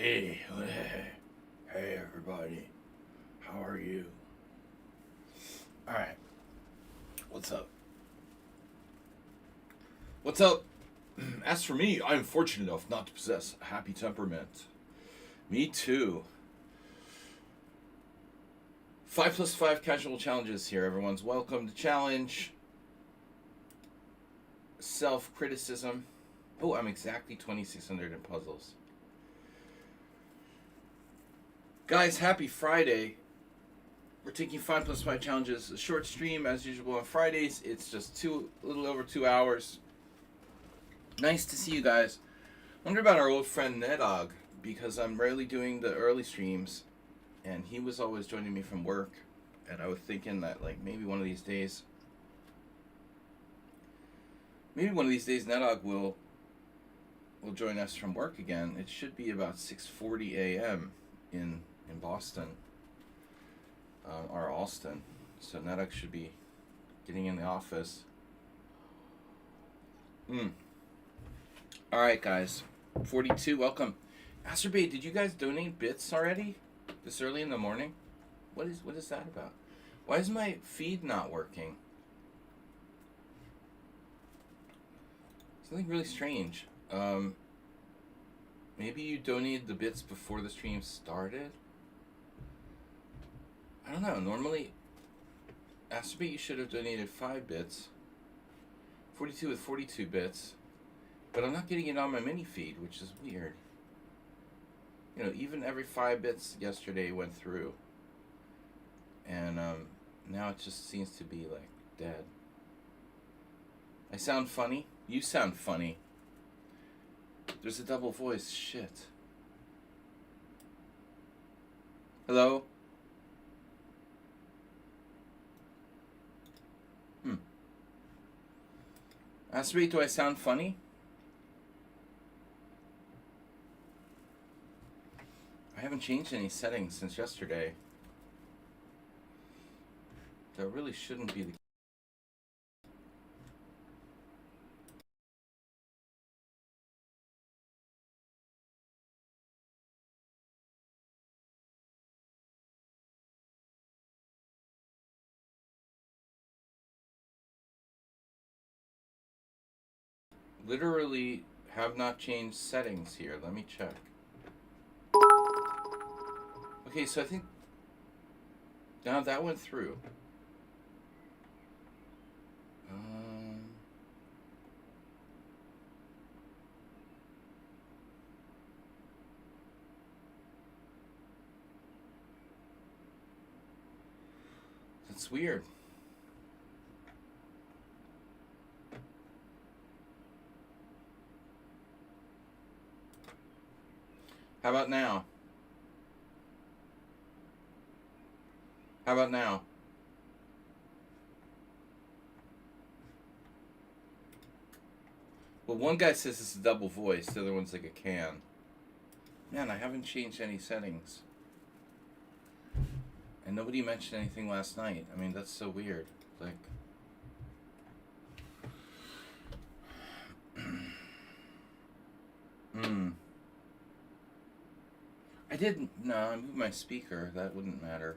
Hey, hey everybody, how are you? All right, what's up? What's up? As for me, I am fortunate enough not to possess a happy temperament. Me too. 5 plus 5 casual challenges here. Everyone's welcome to challenge self-criticism. Oh, I'm exactly 2,600 in puzzles. Guys, happy Friday. We're taking 5 plus 5 challenges. A short stream as usual on Fridays. It's just a little over 2 hours. Nice to see you guys. Wonder about our old friend Nedog, because I'm rarely doing the early streams, and he was always joining me from work, and I was thinking that maybe one of these days Nedog will join us from work again. It should be about 6:40 a.m. in Boston, or Alston, so Nedog should be getting in the office. All right, guys. 42, welcome. Asterbay, did you guys donate bits already? This early in the morning? What is that about? Why is my feed not working? Something really strange. Maybe you donated the bits before the stream started? I don't know. Normally, Asterbay, you should have donated 5 bits. 42 with 42 bits. But I'm not getting it on my mini feed, which is weird. You know, even every 5 bits yesterday went through. And now it just seems to be dead. I sound funny? You sound funny. There's a double voice. Shit. Hello? Ask me, do I sound funny? I haven't changed any settings since yesterday. That really shouldn't be the case. Literally have not changed settings here. Let me check. Okay, so I think now that went through. That's weird. How about now? How about now? Well, one guy says it's a double voice, the other one's like a can. Man, I haven't changed any settings. And nobody mentioned anything last night. I mean, that's so weird. I didn't. No, I moved my speaker. That wouldn't matter.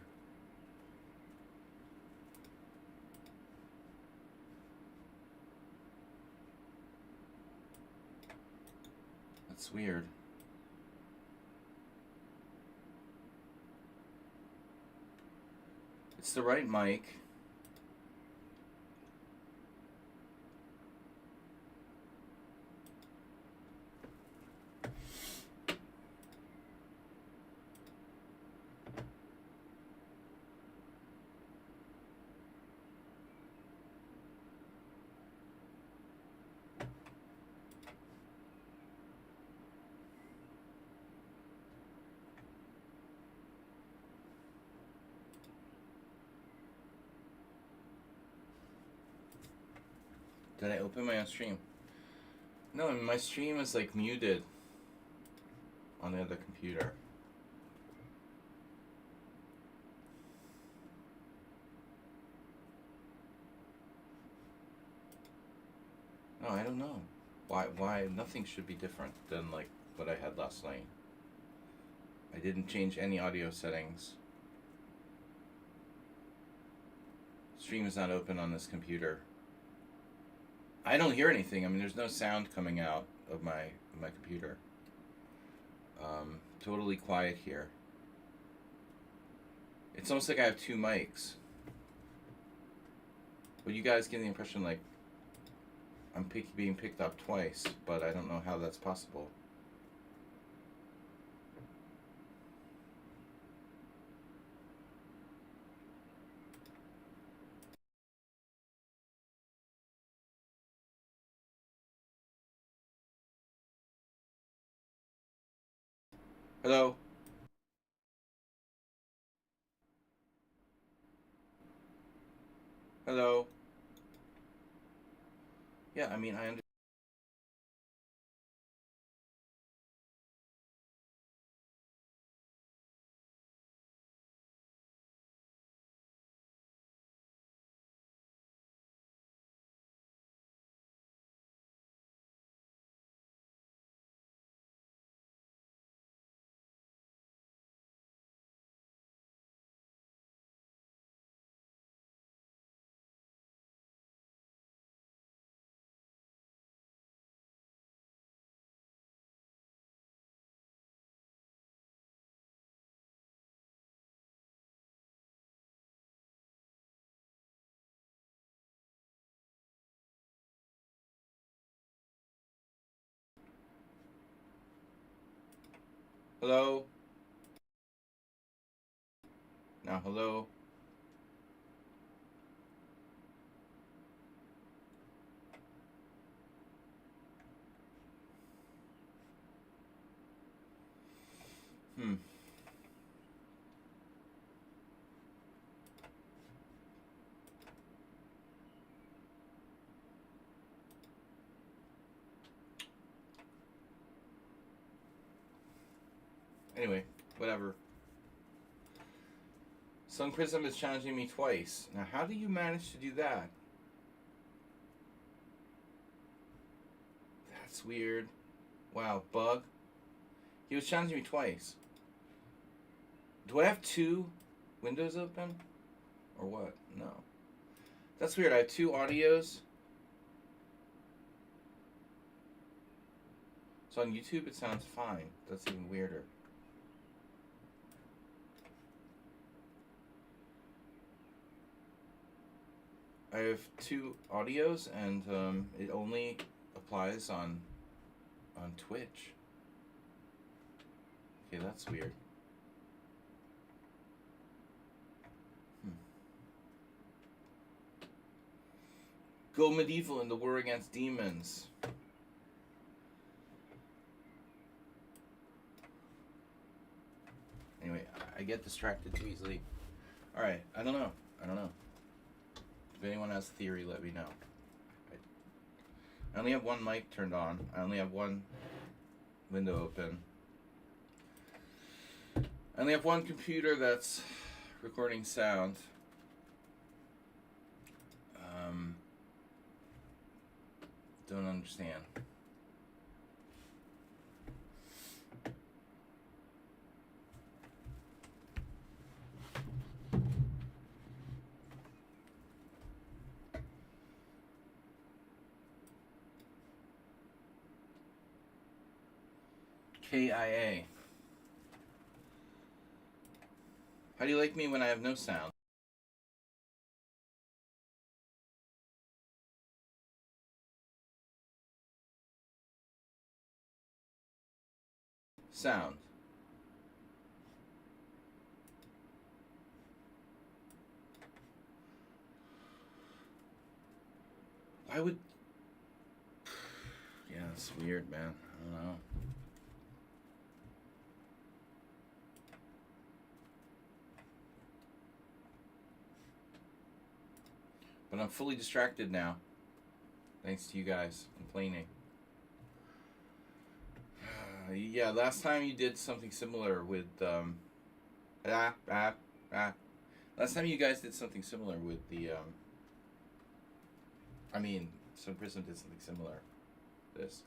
That's weird. It's the right mic. Did I open my own stream? No, my stream is muted on the other computer. No, I don't know. Why nothing should be different than what I had last night. I didn't change any audio settings. Stream is not open on this computer. I don't hear anything. I mean, there's no sound coming out of my computer. Totally quiet here. It's almost like I have two mics. But you guys get the impression like I'm being picked up twice, but I don't know how that's possible. Hello? Hello? Yeah, I mean, I understand. Hello? Now, hello? Hmm. Anyway, whatever. Sun Prism is challenging me twice. Now, how do you manage to do that? That's weird. Wow, bug. He was challenging me twice. Do I have two windows open? Or what? No. That's weird. I have two audios. So on YouTube it sounds fine. That's even weirder. I have two audios and it only applies on Twitch. Okay, that's weird. Go medieval in the war against demons. Anyway, I get distracted too easily. Alright, I don't know. If anyone has a theory, let me know. I only have one mic turned on. I only have one window open. I only have one computer that's recording sound. Don't understand. KIA. How do you like me when I have no sound? Sound. Why would... Yeah, it's weird, man. I don't know. But I'm fully distracted now. Thanks to you guys complaining. Yeah, last time you did something similar with last time you guys did something similar with the Sun Prism did something similar. This.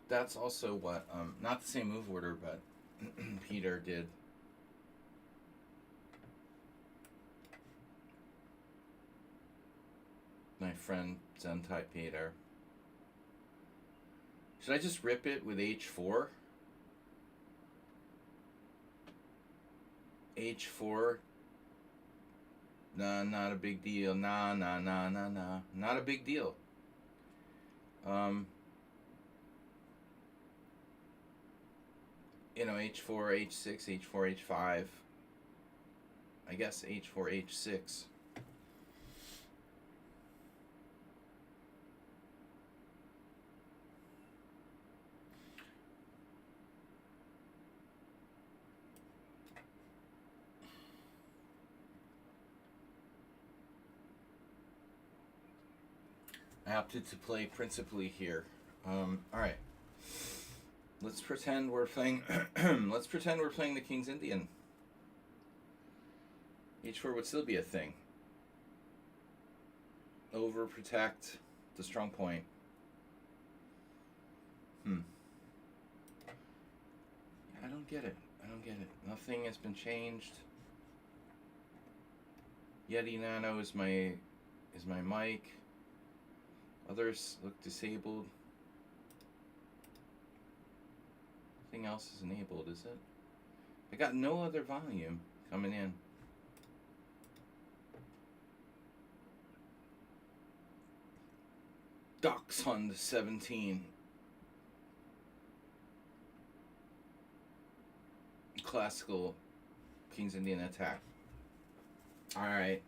That's also what, not the same move order, but Peter did. My friend Zentai Peter. Should I just rip it with H4? H4. Nah, not a big deal. Nah. Not a big deal. H4, H6, H4, H5. I guess H4, H6. I opted to play principally here. All right. Let's pretend we're playing. Let's pretend we're playing the King's Indian. H4 would still be a thing. Overprotect the strong point. I don't get it. Nothing has been changed. Yeti Nano is my mic. Others look disabled. Nothing else is enabled, is it? I got no other volume coming in. Dachshund 17. Classical King's Indian attack. Alright.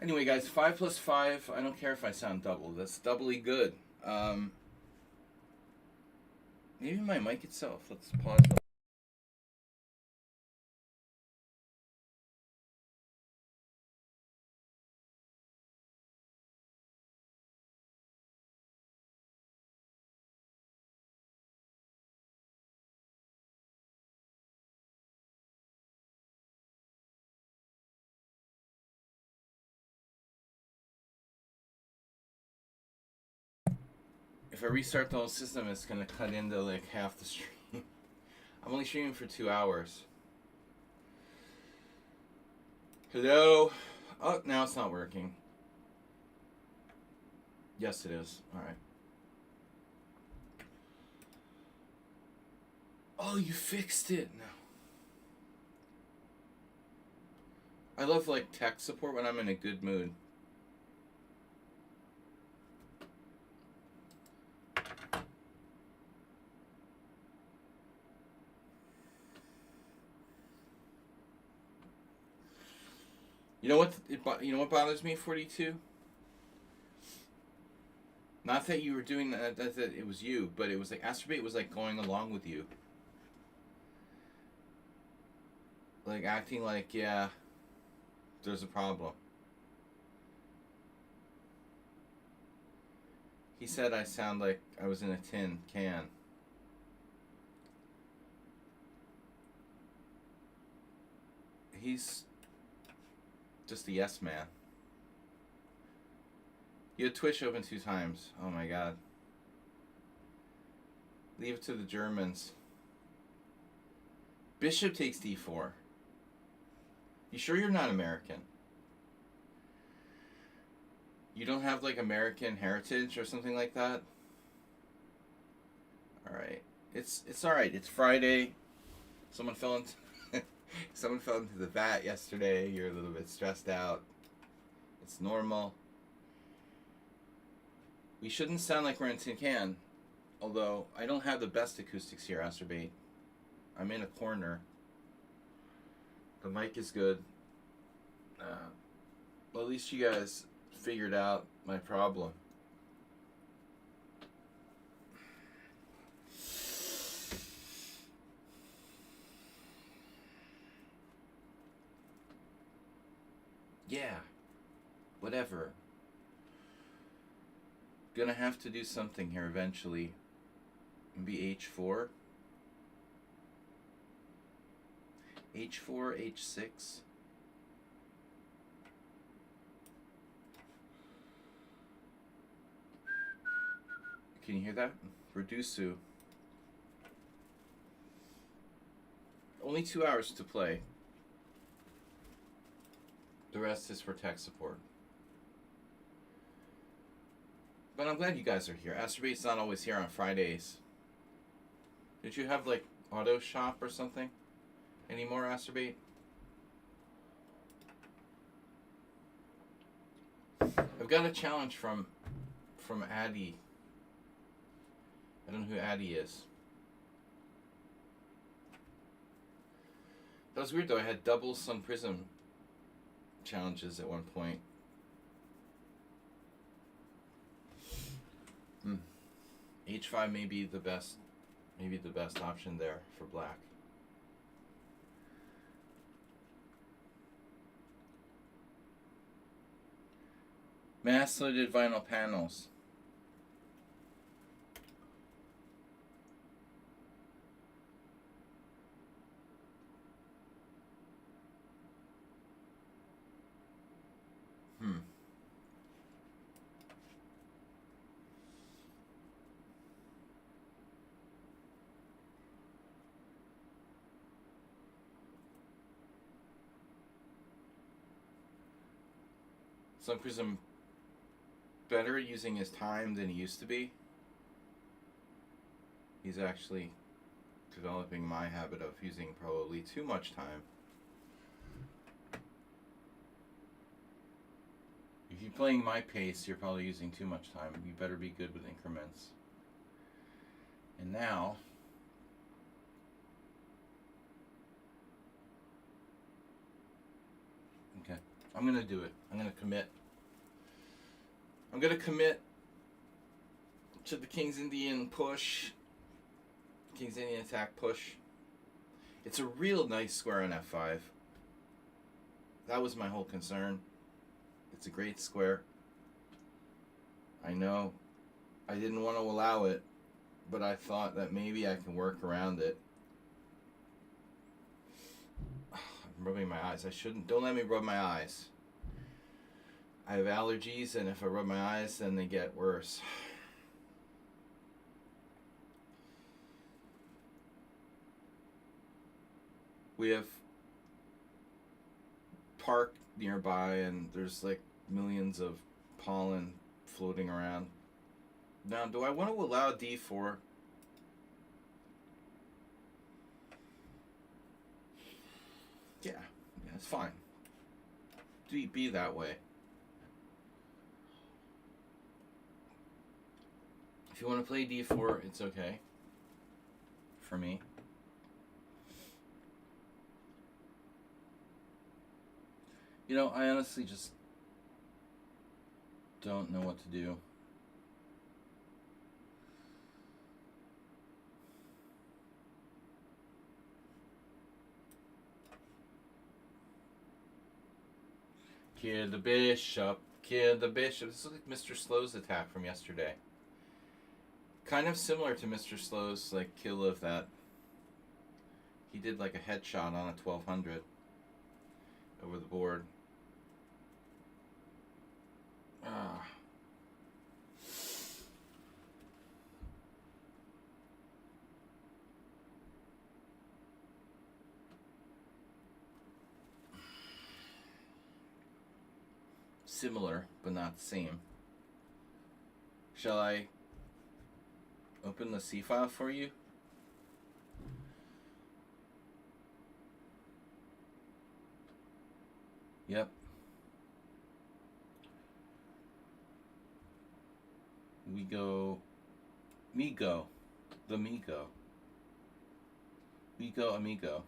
Anyway, guys, 5 plus 5. I don't care if I sound double. That's doubly good. Maybe my mic itself. Let's pause. If I restart the whole system, it's going to cut into like half the stream. I'm only streaming for 2 hours. Hello? Oh, now it's not working. Yes, it is. Alright. Oh, you fixed it. No. I love like tech support when I'm in a good mood. You know what bothers me, 42? Not that you were doing that it was you, but it was like Astrobate was like going along with you. Like acting like, yeah, there's a problem. He said I sound like I was in a tin can. He's just a yes man. You had Twitch open 2 times. Oh my god. Leave it to the Germans. Bishop takes d4. You sure you're not American? You don't have like American heritage or something like that? Alright. It's alright. It's Friday. Someone fell into the vat yesterday. You're a little bit stressed out. It's normal. We shouldn't sound like we're in tin can. Although, I don't have the best acoustics here, Astrobate. I'm in a corner. The mic is good. Well, at least you guys figured out my problem. Yeah. Whatever. Gonna have to do something here eventually. Maybe H4. H4, H6. Can you hear that? Redusu. Only 2 hours to play. The rest is for tech support. But I'm glad you guys are here. Astrobate's not always here on Fridays. Did you have like auto shop or something? Any more Astrobate? I've got a challenge from Addy. I don't know who Addy is. That was weird though. I had double Sun Prism challenges at one point. H5 may be the best option there for black. Mass loaded vinyl panels. Sun Prism better using his time than he used to be. He's actually developing my habit of using probably too much time. If you're playing my pace, you're probably using too much time. You better be good with increments. And now, okay, I'm gonna do it. I'm gonna commit. I'm gonna commit to the King's Indian push. King's Indian attack push. It's a real nice square on F5. That was my whole concern. It's a great square. I know I didn't want to allow it, but I thought that maybe I can work around it. I'm rubbing my eyes. I shouldn't. Don't let me rub my eyes. I have allergies, and if I rub my eyes, then they get worse. We have park nearby, and there's like millions of pollen floating around. Now, do I want to allow D4? Yeah, it's fine. Be that way. If you want to play D4, it's okay. For me. You know, I honestly just don't know what to do. Kill the bishop. Kill the bishop. This is like Mr. Slow's attack from yesterday. Kind of similar to Mr. Slow's like kill of that. He did like a headshot on a 1200 over the board. Similar, but not the same. Shall I open the C file for you? Yep. Migo. The Migo. Migo Amigo.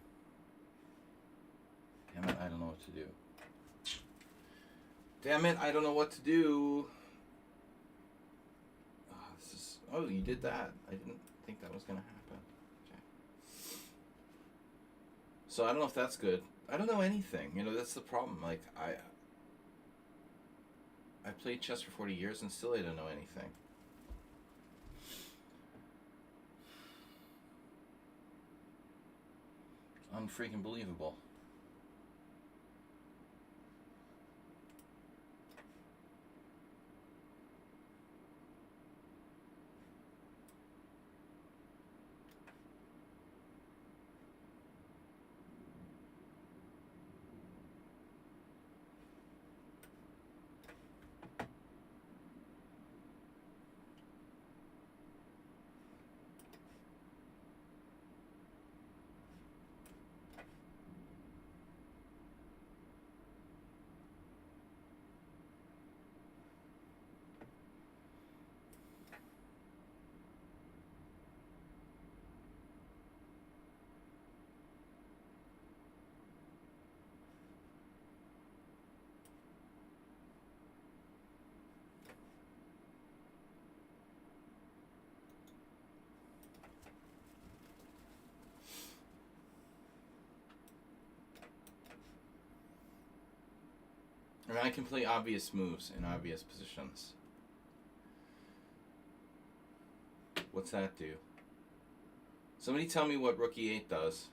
Damn it, I don't know what to do. Damn it, I don't know what to do. Oh, you did that. I didn't think that was going to happen. Okay. So I don't know if that's good. I don't know anything. You know, that's the problem. Like, I played chess for 40 years and still I don't know anything. Unfreaking believable. I mean, I can play obvious moves in obvious positions. What's that do? Somebody tell me what Rook E8 does.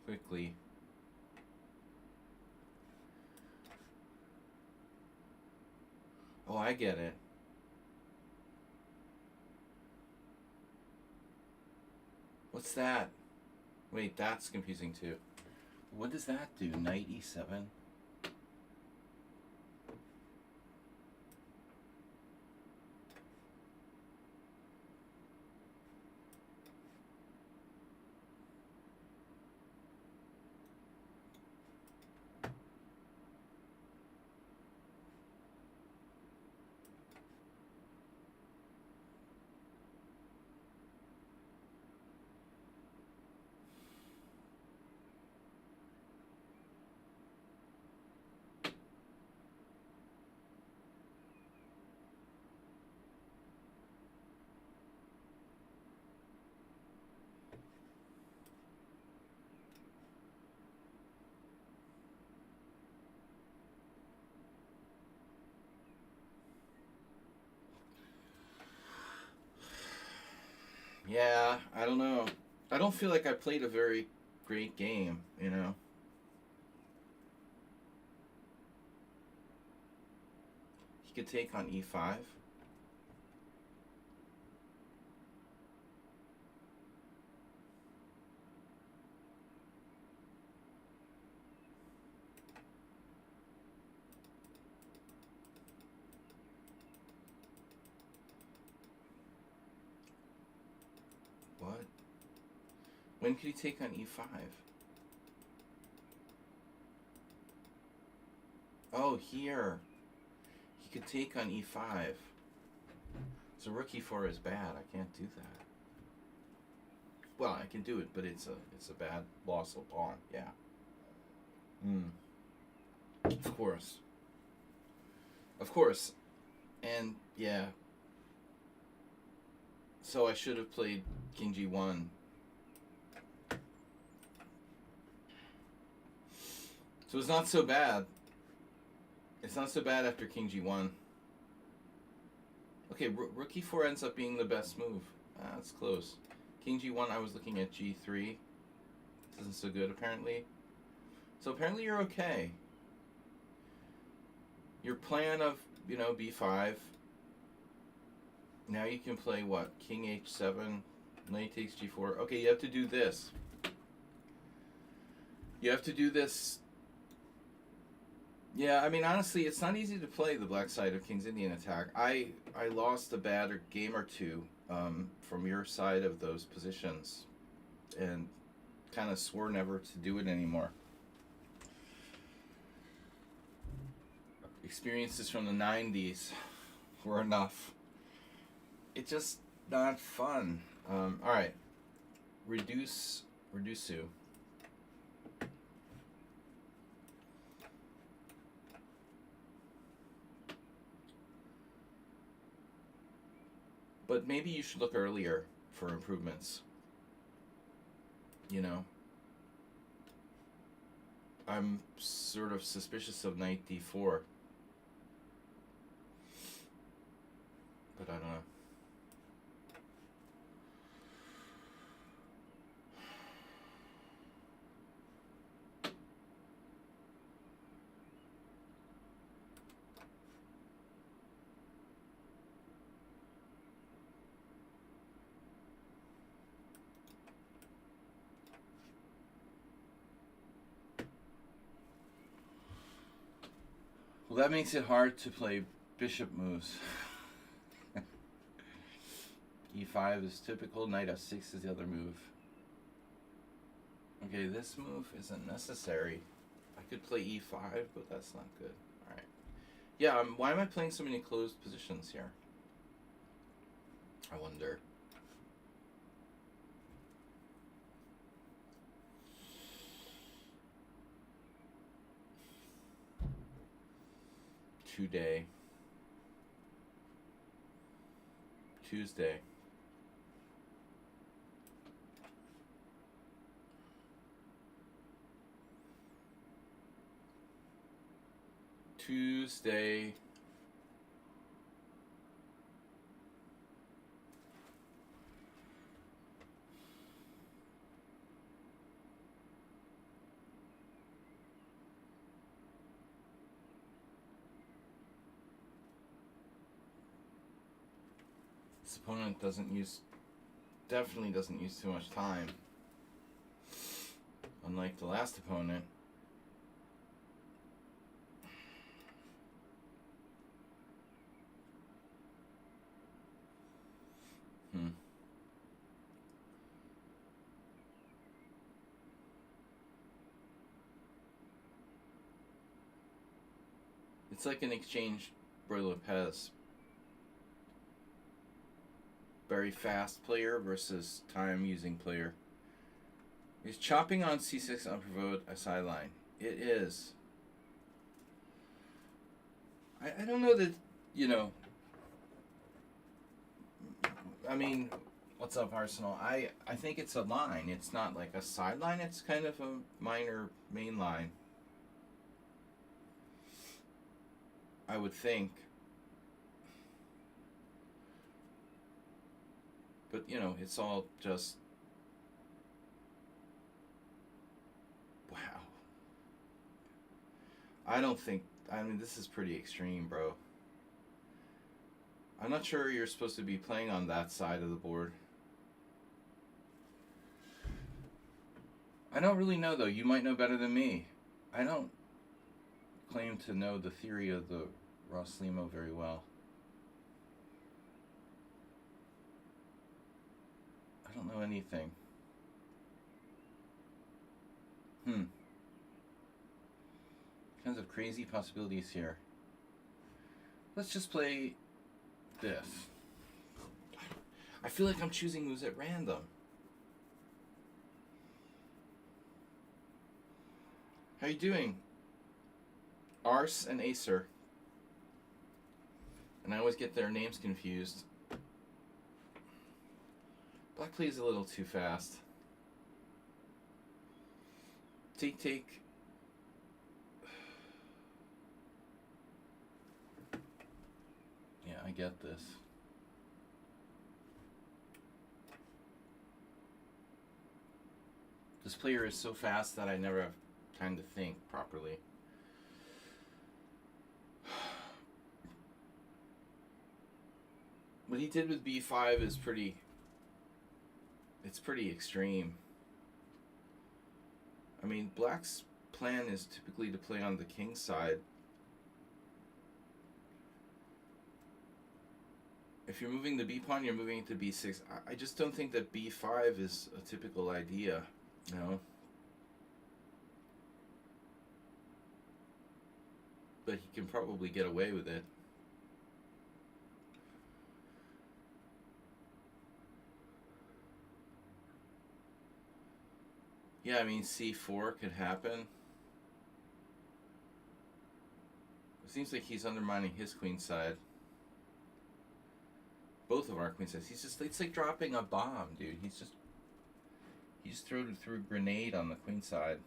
Quickly. Oh, I get it. What's that? Wait, that's confusing too. What does that do? Knight E7? Yeah, I don't know. I don't feel like I played a very great game, you know? He could take on E5. What? When could he take on E5? Oh, here. He could take on E5. So rook E4 is bad. I can't do that. Well, I can do it, but it's a bad loss of pawn. Yeah. Of course. Of course. And yeah. So I should have played King G1. So it's not so bad. It's not so bad after King G1. Okay, Rook E4 ends up being the best move. That's close. King G1, I was looking at G3. This isn't so good, apparently. So apparently you're okay. Your plan of, you know, B5. Now you can play what? King H7, knight takes G4. Okay, you have to do this. You have to do this. Yeah, I mean, honestly, it's not easy to play the black side of King's Indian attack. I lost a bad game or two from your side of those positions and kind of swore never to do it anymore. Experiences from the 90s were enough. It's just not fun. All right. Reduce. But maybe you should look earlier for improvements. You know? I'm sort of suspicious of knight d4. But I don't know. Well, that makes it hard to play bishop moves. E5 is typical, knight f6 is the other move. Okay, this move isn't necessary. I could play E5, but that's not good. Alright. Yeah, why am I playing so many closed positions here? I wonder. Tuesday. Tuesday. This opponent definitely doesn't use too much time. Unlike the last opponent. It's like an exchange Broy Lopez. Very fast player versus time using player. He's chopping on c6 unprovoked a sideline. It is. I don't know that, you know. I mean, what's up, Arsenal? I think it's a line. It's not like a sideline. It's kind of a minor main line. I would think. But, you know, it's all just... Wow. I mean, this is pretty extreme, bro. I'm not sure you're supposed to be playing on that side of the board. I don't really know, though. You might know better than me. I don't claim to know the theory of the Ross Limo very well. I don't know anything. Kinds of crazy possibilities here. Let's just play this. I feel like I'm choosing moves at random. How you doing? Ars and Acer. And I always get their names confused. Black plays a little too fast. Take. Yeah, I get this. This player is so fast that I never have time to think properly. What he did with b5 is pretty extreme. I mean, black's plan is typically to play on the king side. If you're moving the b pawn, you're moving it to b6. I just don't think that b5 is a typical idea, you know? But he can probably get away with it. Yeah, I mean, c4 could happen. It seems like he's undermining his queen side. Both of our queen sides. It's like dropping a bomb, dude. He just threw a grenade on the queen side.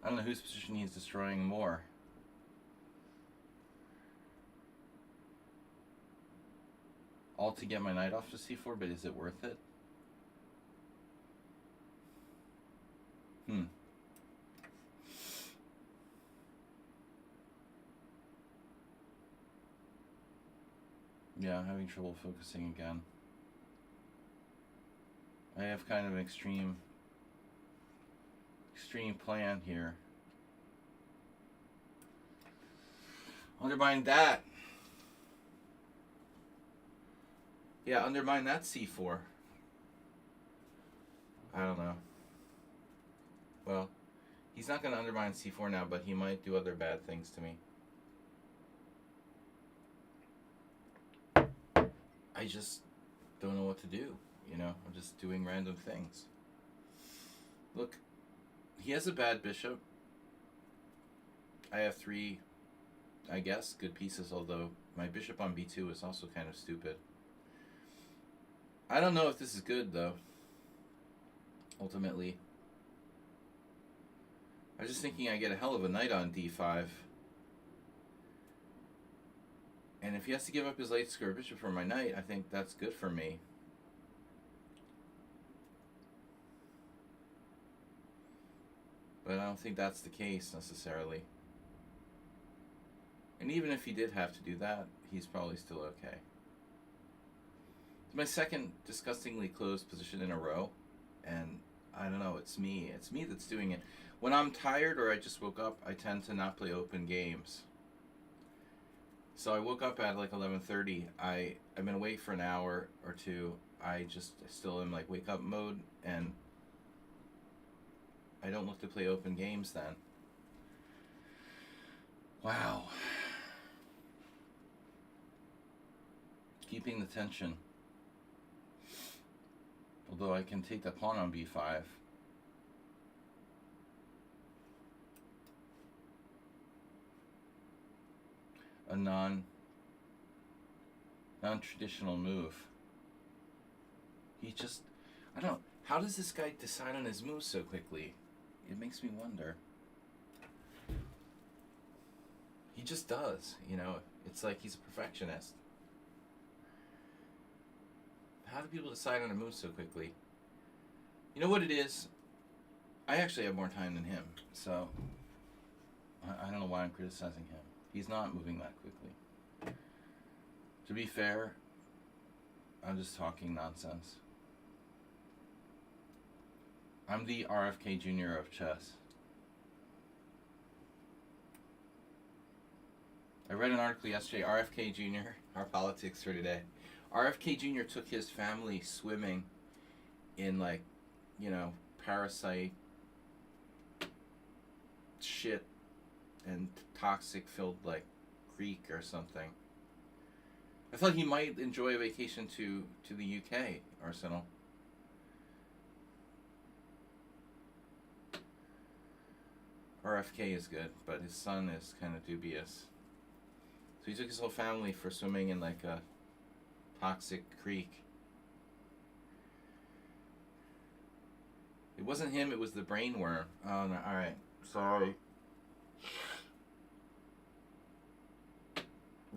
I don't know whose position he's destroying more. All to get my knight off to c4, but is it worth it? Yeah, I'm having trouble focusing again. I have kind of an extreme plan here. Undermine that. Yeah, undermine that c4. I don't know. Well, he's not going to undermine c4 now, but he might do other bad things to me. I just don't know what to do, you know? I'm just doing random things. Look, he has a bad bishop. I have 3, I guess, good pieces, although my bishop on b2 is also kind of stupid. I don't know if this is good, though, ultimately. I was just thinking I get a hell of a knight on d5. And if he has to give up his late square bishop for my knight, I think that's good for me. But I don't think that's the case necessarily. And even if he did have to do that, he's probably still okay. It's my second disgustingly closed position in a row. And I don't know, it's me. It's me that's doing it. When I'm tired or I just woke up, I tend to not play open games. So I woke up at like 11:30. I'm gonna wait for an hour or two. I just still am like wake up mode, and I don't look to play open games then. Wow. Keeping the tension. Although I can take the pawn on b5. A non-traditional move. He just, I don't know, how does this guy decide on his moves so quickly? It makes me wonder. He just does, you know, it's like he's a perfectionist. How do people decide on a move so quickly? You know what it is? I actually have more time than him, so I don't know why I'm criticizing him. He's not moving that quickly. To be fair, I'm just talking nonsense. I'm the RFK Jr. of chess. I read an article yesterday, RFK Jr., our politics for today. RFK Jr. took his family swimming in, like, you know, parasite shit and toxic filled, like, creek or something. I thought he might enjoy a vacation to the UK, Arsenal. RFK is good, but his son is kind of dubious. So he took his whole family for swimming in like a toxic creek. It wasn't him, it was the brain worm. Oh no, alright. Sorry.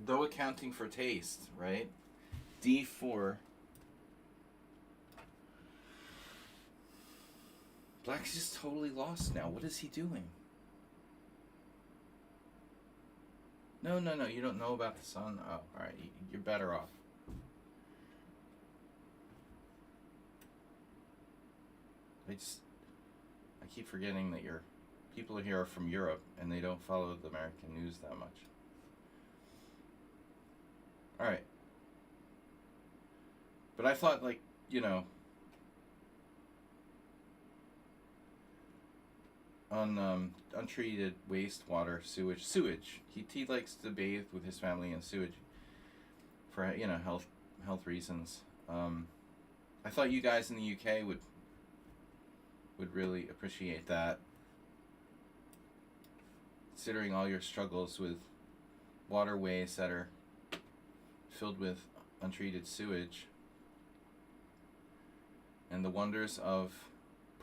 Though accounting for taste, right? D4. Black's just totally lost now. What is he doing? No, you don't know about the sun? Oh, alright, you're better off. I keep forgetting that people here are from Europe and they don't follow the American news that much. Alright. But I thought, like, you know, on untreated wastewater, sewage. He likes to bathe with his family in sewage for, you know, health reasons. I thought you guys in the UK would really appreciate that, considering all your struggles with waterways that are filled with untreated sewage and the wonders of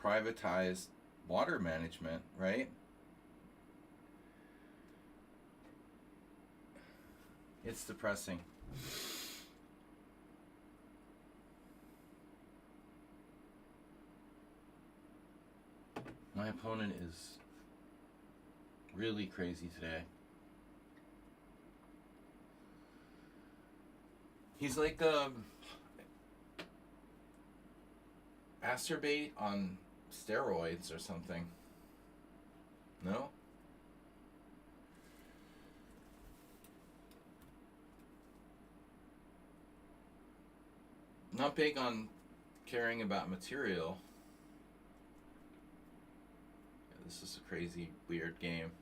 privatized water management, right? It's depressing. My opponent is really crazy today. He's like Acerbate on steroids or something. No? Not big on caring about material. Yeah, this is a crazy, weird game.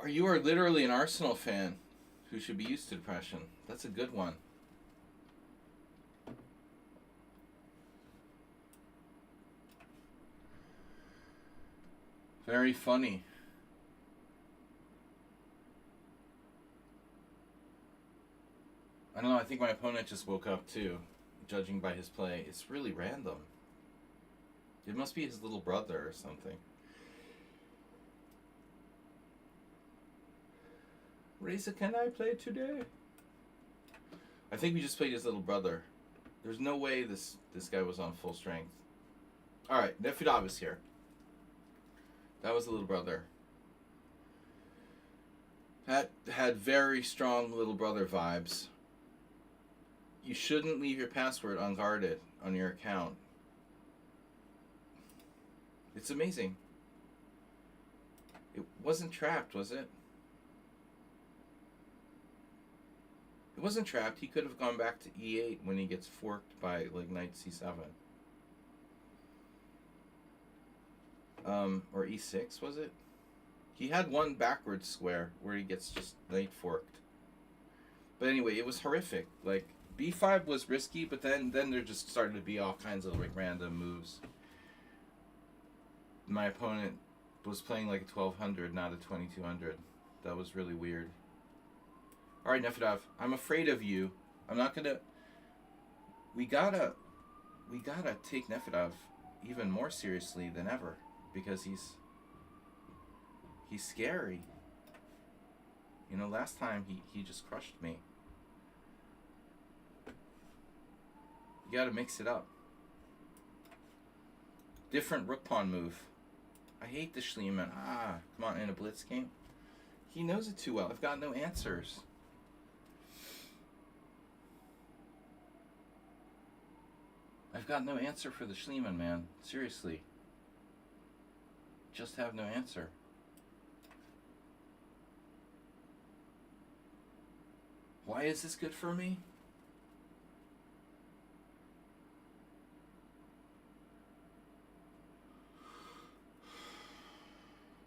You are literally an Arsenal fan who should be used to depression. That's a good one. Very funny. I don't know, I think my opponent just woke up too, judging by his play. It's really random. It must be his little brother or something. Risa, can I play today? I think we just played his little brother. There's no way this guy was on full strength. Alright, Nefudab is here. That was the little brother. That had very strong little brother vibes. You shouldn't leave your password unguarded on your account. It's amazing. It wasn't trapped, was it? It wasn't trapped. He could have gone back to e8 when he gets forked by like knight c7. Or e6, was it? He had one backward square where he gets just knight forked. But anyway, it was horrific. Like, b5 was risky, but then there just started to be all kinds of like random moves. My opponent was playing like a 1200, not a 2200. That was really weird. Alright, Nefedov, I'm afraid of you. I'm not gonna... We gotta take Nefedov even more seriously than ever. Because he's scary. You know, last time he just crushed me. You gotta mix it up. Different rook pawn move. I hate the Schliemann. Come on, in a blitz game. He knows it too well. I've got no answers. I've got no answer for the Schliemann, man. Seriously. Just have no answer. Why is this good for me?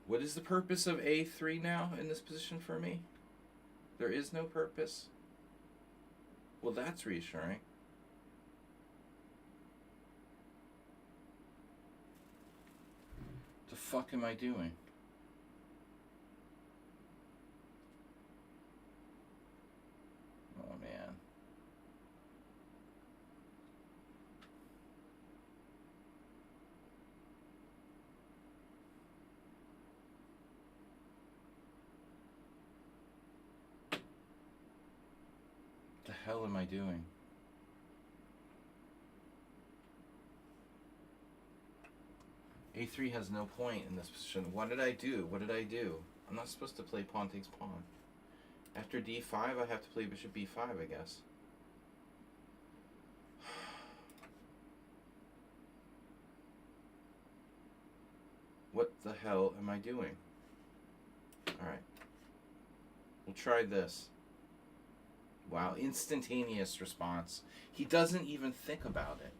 What is the purpose of a3 now in this position for me? There is no purpose. Well, that's reassuring. The fuck am I doing? Oh man. The hell am I doing? a3 has no point in this position. What did I do? What did I do? I'm not supposed to play pawn takes pawn. After d5, I have to play bishop b5, I guess. What the hell am I doing? Alright. We'll try this. Wow, instantaneous response. He doesn't even think about it.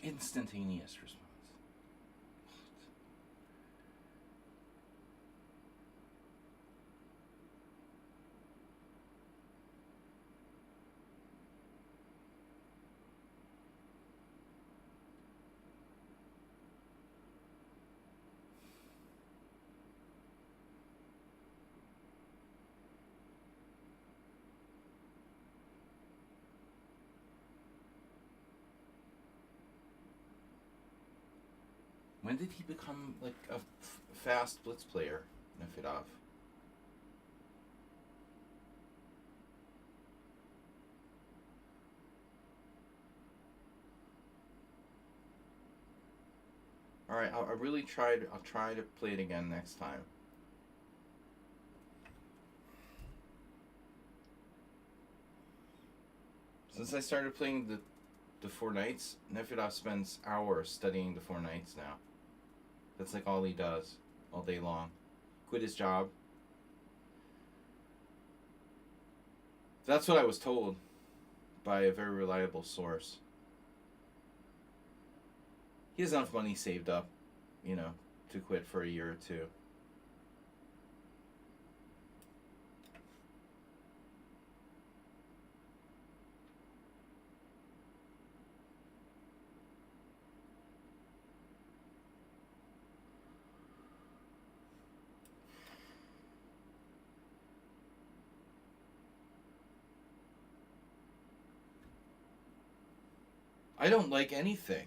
Instantaneous response. When did he become like a fast blitz player, Nefedov? All right, I'll try to play it again next time. Since I started playing the four knights, Nefedov spends hours studying the four knights now. That's like all he does all day long. Quit his job. That's what I was told by a very reliable source. He has enough money saved up, you know, to quit for a year or two. I don't like anything.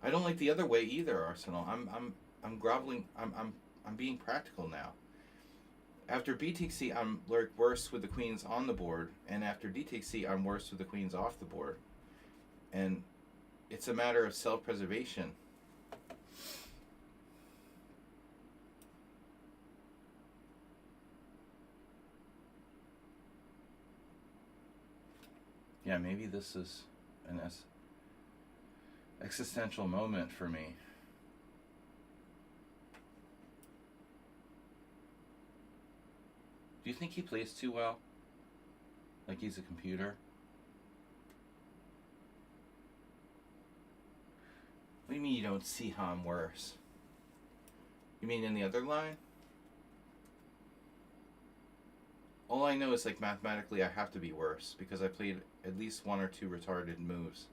I don't like the other way either, Arsenal. I'm groveling. I'm being practical now. After B takes C, I'm like worse with the queens on the board, and after D takes C, I'm worse with the queens off the board. And it's a matter of self-preservation. Yeah, maybe this is an existential moment for me. Do you think he plays too well? Like he's a computer? What do you mean you don't see how I'm worse? You mean in the other line? All I know is like mathematically I have to be worse because I played at least one or two retarded moves.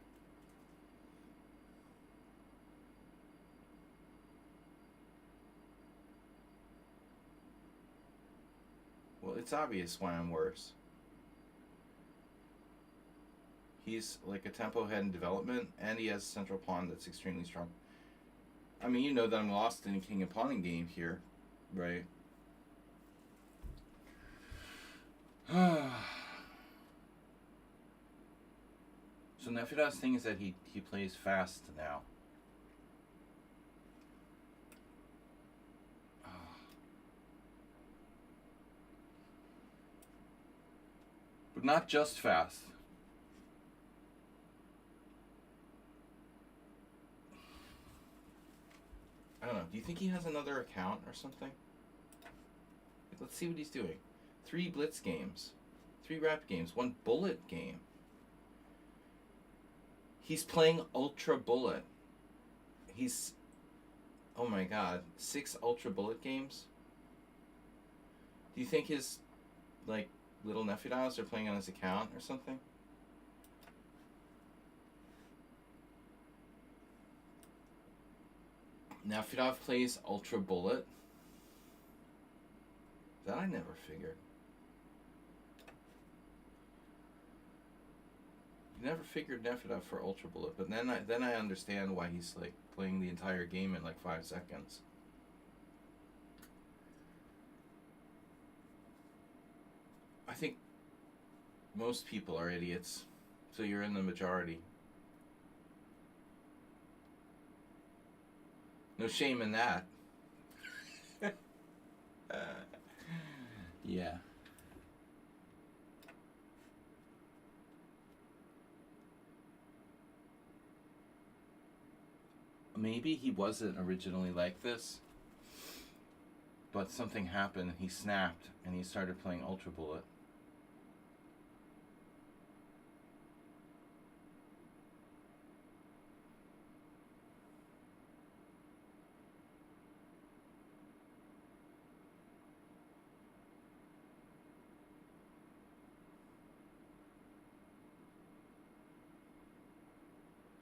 Well, it's obvious why I'm worse. He's like a tempo head in development, and he has a central pawn that's extremely strong. I mean, you know that I'm lost in a king and pawning game here, right? So Nefedov's thing is that he plays fast now. But not just fast. I don't know. Do you think he has another account or something? Let's see what he's doing. 3 blitz games. 3 rap games. 1 bullet game. He's playing Ultra Bullet. He's... Oh my god. 6 Ultra Bullet games? Do you think his, like, little Nefedovs are playing on his account or something? Nefedov plays Ultra Bullet. That I never figured. Never figured Nefedov for Ultra Bullet, but then I understand why he's like playing the entire game in like 5 seconds. I think most people are idiots, so you're in the majority. No shame in that. Yeah. Maybe he wasn't originally like this, but something happened, he snapped, and he started playing Ultra Bullet.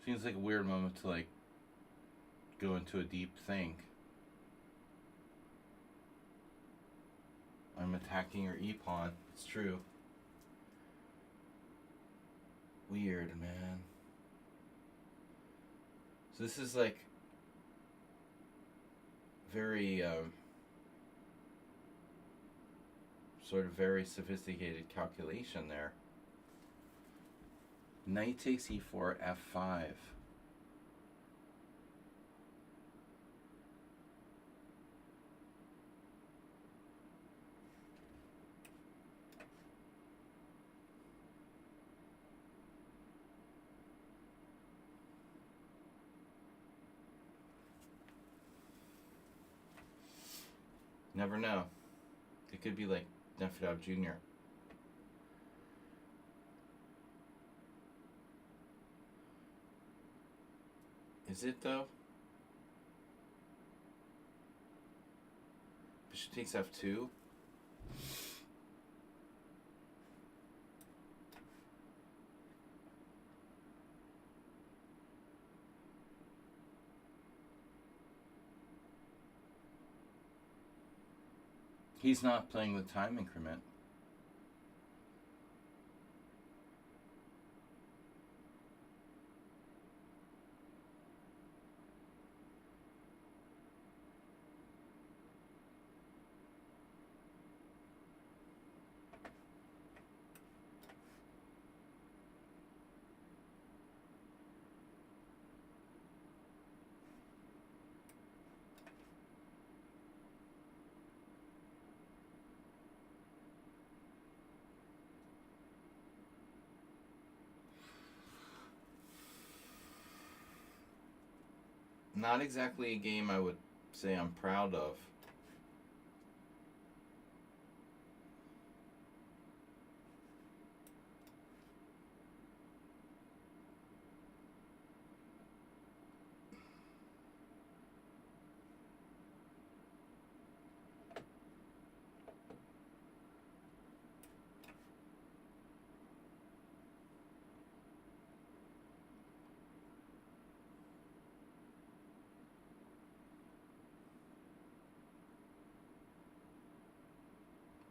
Seems like a weird moment to like go into a deep think. I'm attacking your e-pawn. It's true. Weird, man. So this is like very sort of very sophisticated calculation there. Knight takes e4, f5. Never know. It could be like Nefedov Jr. Is it though? Bishop takes f2. He's not playing with time increment. not exactly a game I would say I'm proud of.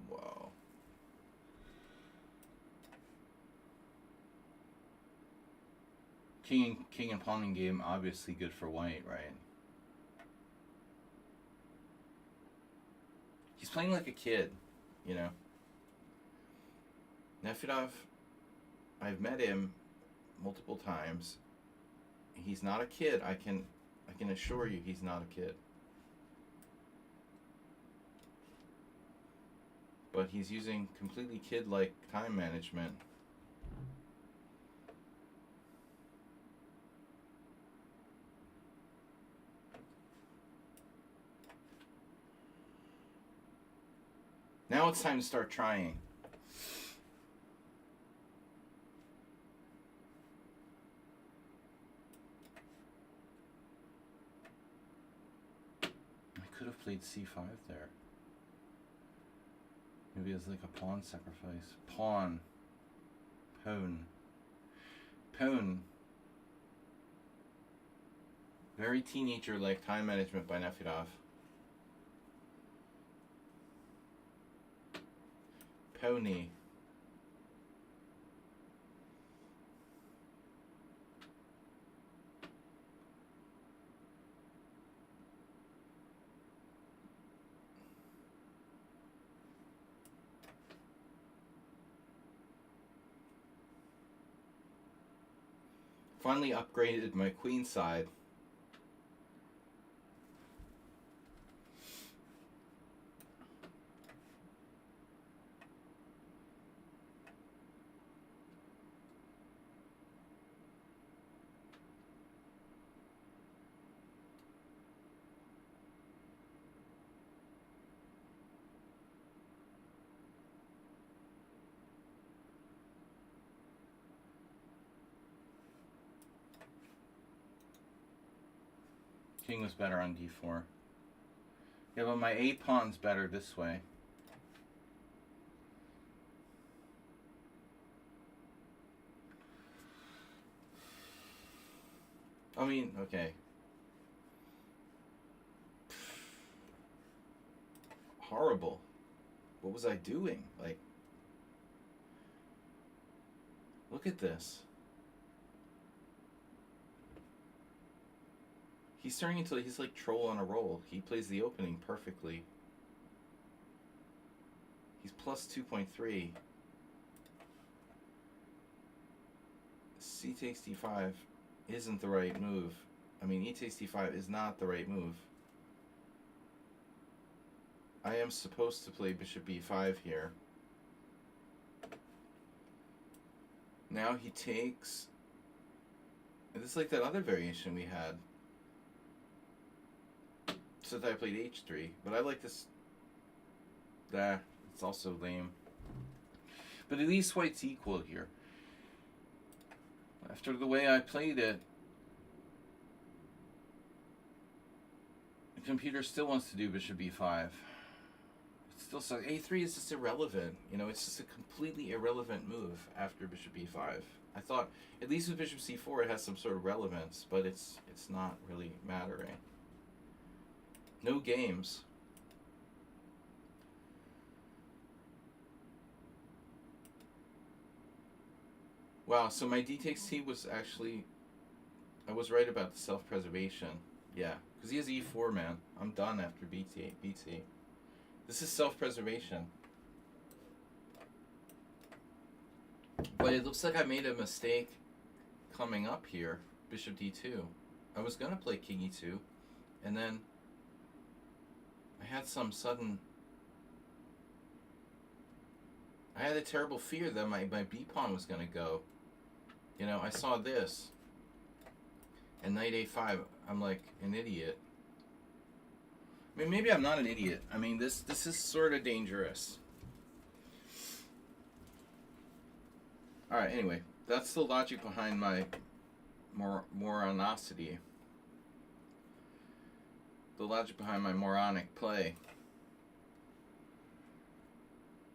Whoa. King and pawn game, obviously good for white, right? He's playing like a kid, you know. Nefedov, I've met him multiple times. He's not a kid. I can assure you he's not a kid. But he's using completely kid-like time management. Now it's time to start trying. I could have played c5 there. Maybe it's like a pawn sacrifice. Pawn. Pawn. Pawn. Very teenager-like time management by Nefedov. Pony. Finally upgraded my queen side. King was better on d4. Yeah, but my a pawn's better this way. I mean, okay. Horrible. What was I doing? Like, look at this. He's turning into, he's like troll on a roll. He plays the opening perfectly. He's plus 2.3. C takes d5 isn't the right move. I mean, e takes d5 is not the right move. I am supposed to play bishop b5 here. Now he takes... This is like that other variation we had. So that I played h3, but I like this. It's also lame. But at least white's equal here. After the way I played it, the computer still wants to do bishop b5. It still says a3 is just irrelevant. You know, it's just a completely irrelevant move after bishop b5. I thought, at least with bishop c4, it has some sort of relevance, but it's not really mattering. No games. Wow, so my d takes t was actually... I was right about the self-preservation. Yeah, because he has e4, man. I'm done after BT. This is self-preservation. But it looks like I made a mistake coming up here. Bishop d2. I was going to play king e2, and then I had some sudden... I had a terrible fear that my b-pawn was going to go. You know, I saw this. And knight a5, I'm like an idiot. I mean, maybe I'm not an idiot. I mean, this is sort of dangerous. All right. Anyway, that's the logic behind my moronicity. The logic behind my moronic play.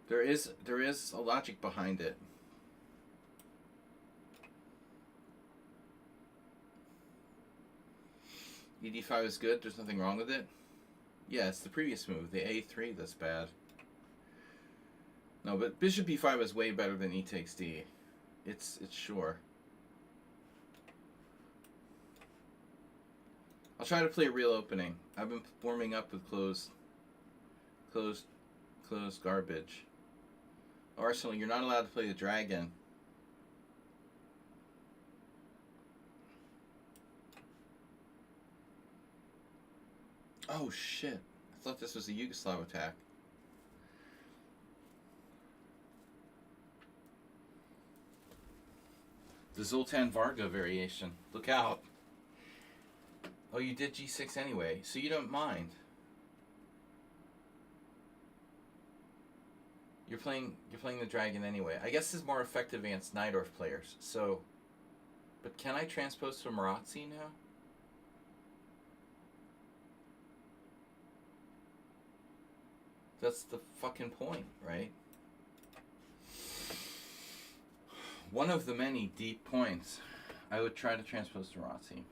There is a logic behind it. ED5 is good. There's nothing wrong with it. Yeah, it's the previous move, the A3, that's bad. No, but bishop B5 is way better than E takes D. It's sure. I'll try to play a real opening. I've been warming up with closed garbage. Arsenal, you're not allowed to play the dragon. Oh shit. I thought this was a Yugoslav attack. The Zoltan Varga variation. Look out. Oh, you did G6 anyway, so you don't mind. You're playing the dragon anyway. I guess this is more effective against Najdorf players. So, but can I transpose to Marazzi now? That's the fucking point, right? One of the many deep points. I would try to transpose to Marazzi.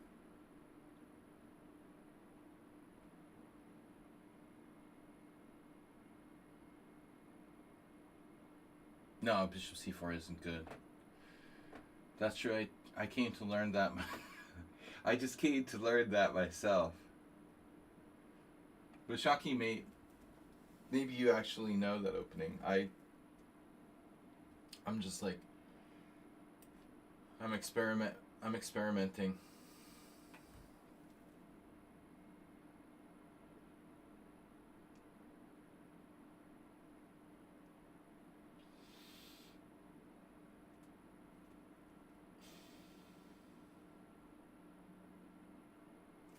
No, bishop c4 isn't good. That's true. I came to learn that. I just came to learn that myself. But Shaki, maybe you actually know that opening. I'm just like, I'm experimenting.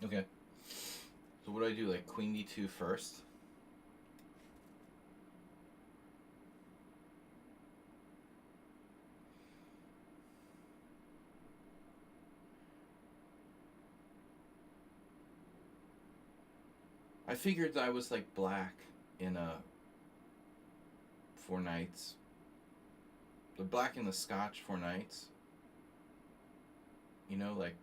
Okay. So what do I do? Like queen d2 first? I figured I was like black in a 4 knights. The black in the Scotch 4 knights. You know, like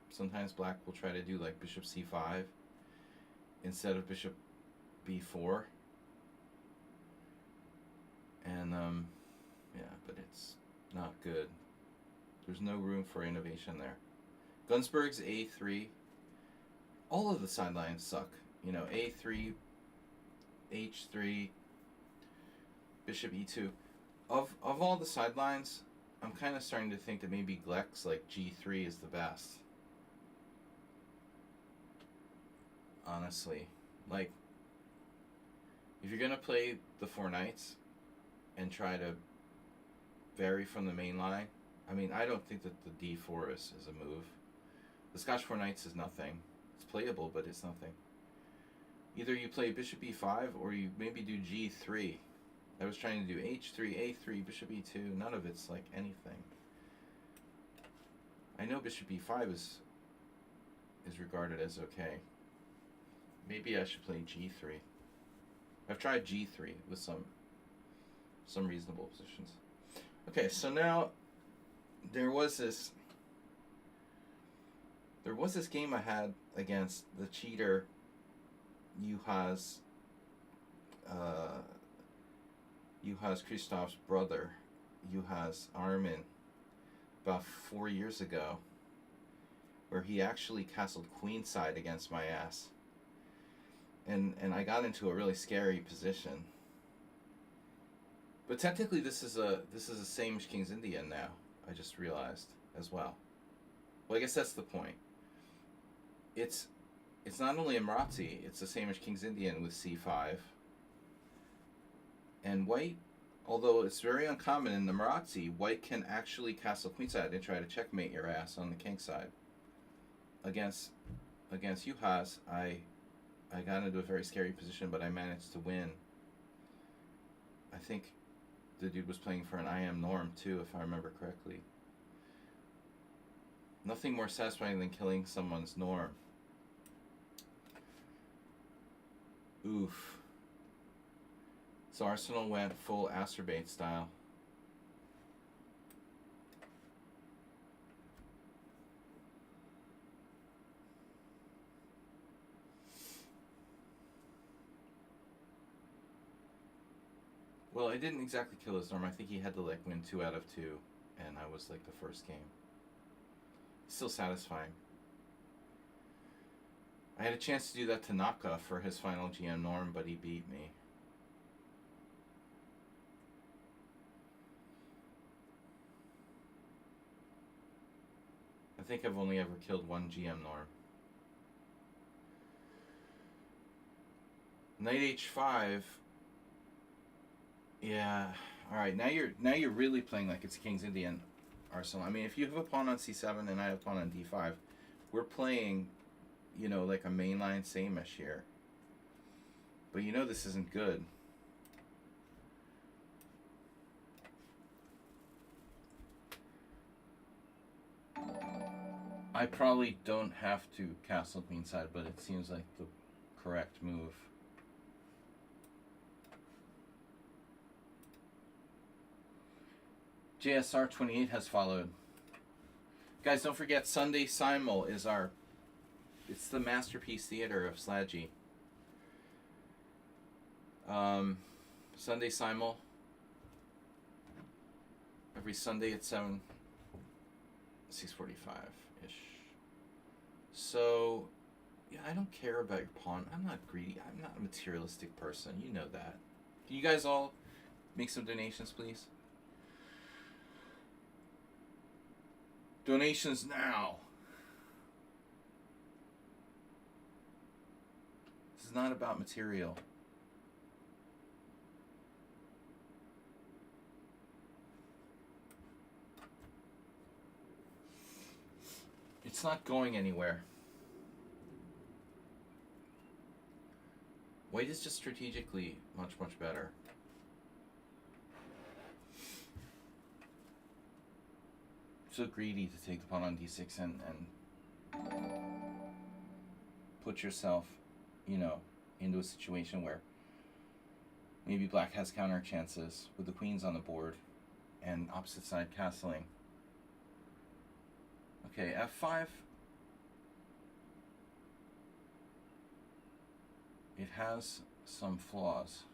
sometimes black will try to do like bishop c5 instead of bishop b4. And yeah, but it's not good. There's no room for innovation there. Gunsberg's a3. All of the sidelines suck. You know, a3, h3, bishop e2. Of all the sidelines, I'm kind of starting to think that maybe Gleck's like g3 is the best. Honestly, like if you're gonna play the 4 knights and try to vary from the main line, I mean, I don't think that the d4 is a move. The Scotch 4 knights is nothing. It's playable, but it's nothing. Either you play bishop e5 or you maybe do g3. I was trying to do h3, a3, bishop e2. None of it's like anything. I know bishop e5 is regarded as okay. Maybe I should play g3. I've tried g3 with some reasonable positions. Okay, so now there was this game I had against the cheater Juhas Christoph's brother, Juhas Armin, about 4 years ago, where he actually castled queenside against my ass. And I got into a really scary position. But technically this is a same as King's Indian now, I just realized as well. Well, I guess that's the point. It's not only a Marazzi, it's the same as King's Indian with c5. And white, although it's very uncommon in the Marazzi, white can actually castle queenside and try to checkmate your ass on the king side. against Juhas, I got into a very scary position, but I managed to win. I think the dude was playing for an IM norm too, if I remember correctly. Nothing more satisfying than killing someone's norm. Oof. So Arsenal went full Asterbait style. Well, I didn't exactly kill his norm. I think he had to like win 2 out of 2, and I was like the first game. Still satisfying. I had a chance to do that to Naka for his final GM norm, but he beat me. I think I've only ever killed 1 GM norm. Knight H5. Yeah. All right. Now you're really playing like it's King's Indian Arsenal. I mean, if you have a pawn on C7 and I have a pawn on D5, we're playing, you know, like a mainline same-ish here. But you know this isn't good. I probably don't have to castle queenside, but it seems like the correct move. JSR 28 has followed. Guys, don't forget Sunday Simul is it's the Masterpiece Theater of Sladgy. Sunday Simul every Sunday at 6:45 ish. So yeah, I don't care about your pawn. I'm not greedy. I'm not a materialistic person. You know that. Can you guys all make some donations, please? Donations now. This is not about material. It's not going anywhere. White is just strategically much, much better. So greedy to take the pawn on d6 and put yourself, you know, into a situation where maybe black has counter chances with the queens on the board and opposite side castling. Okay, f5. It has some flaws.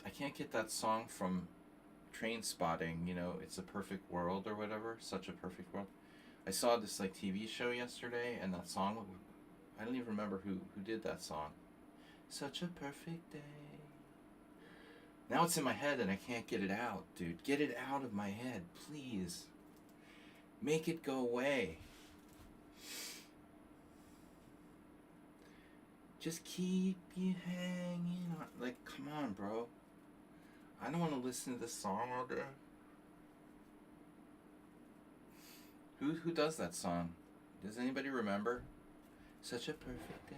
I can't get that song from Train Spotting, you know, It's a Perfect World or whatever, Such a Perfect World. I saw this like TV show yesterday, and that song, I don't even remember who did that song. Such a perfect day. Now it's in my head and I can't get it out, dude. Get it out of my head, please. Make it go away. Just keep you hanging on. Like, come on, bro. I don't want to listen to this song all day. Who does that song? Does anybody remember? Such a perfect day.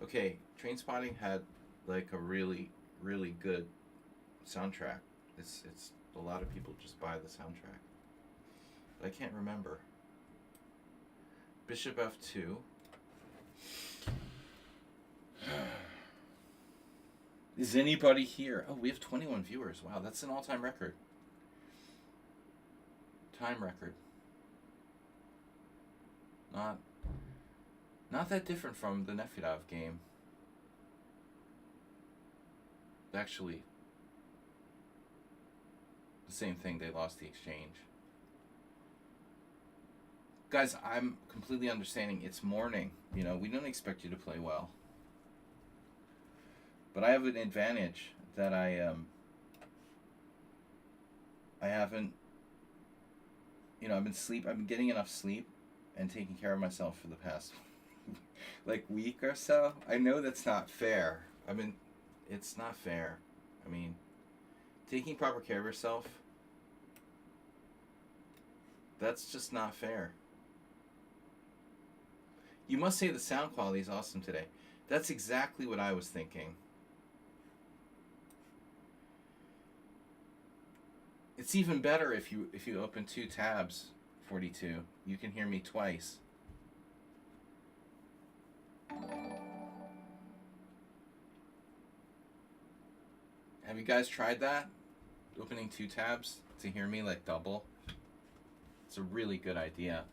Okay, Train Spotting had like a really, really good soundtrack. It's a lot of people just buy the soundtrack. But I can't remember. Bishop f2. Is anybody here? Oh, we have 21 viewers. Wow, that's an all-time record. Time record. Not that different from the Nefedov game. Actually, the same thing. They lost the exchange. Guys, I'm completely understanding. It's morning. You know, we don't expect you to play well. But I have an advantage that I I haven't, I've been getting enough sleep and taking care of myself for the past like week or so. I know that's not fair. It's not fair. I mean, taking proper care of yourself, that's just not fair. You must say the sound quality is awesome today. That's exactly what I was thinking. It's even better if you open 2 tabs, 42. You can hear me twice. Have you guys tried that? Opening 2 tabs to hear me like double? It's a really good idea.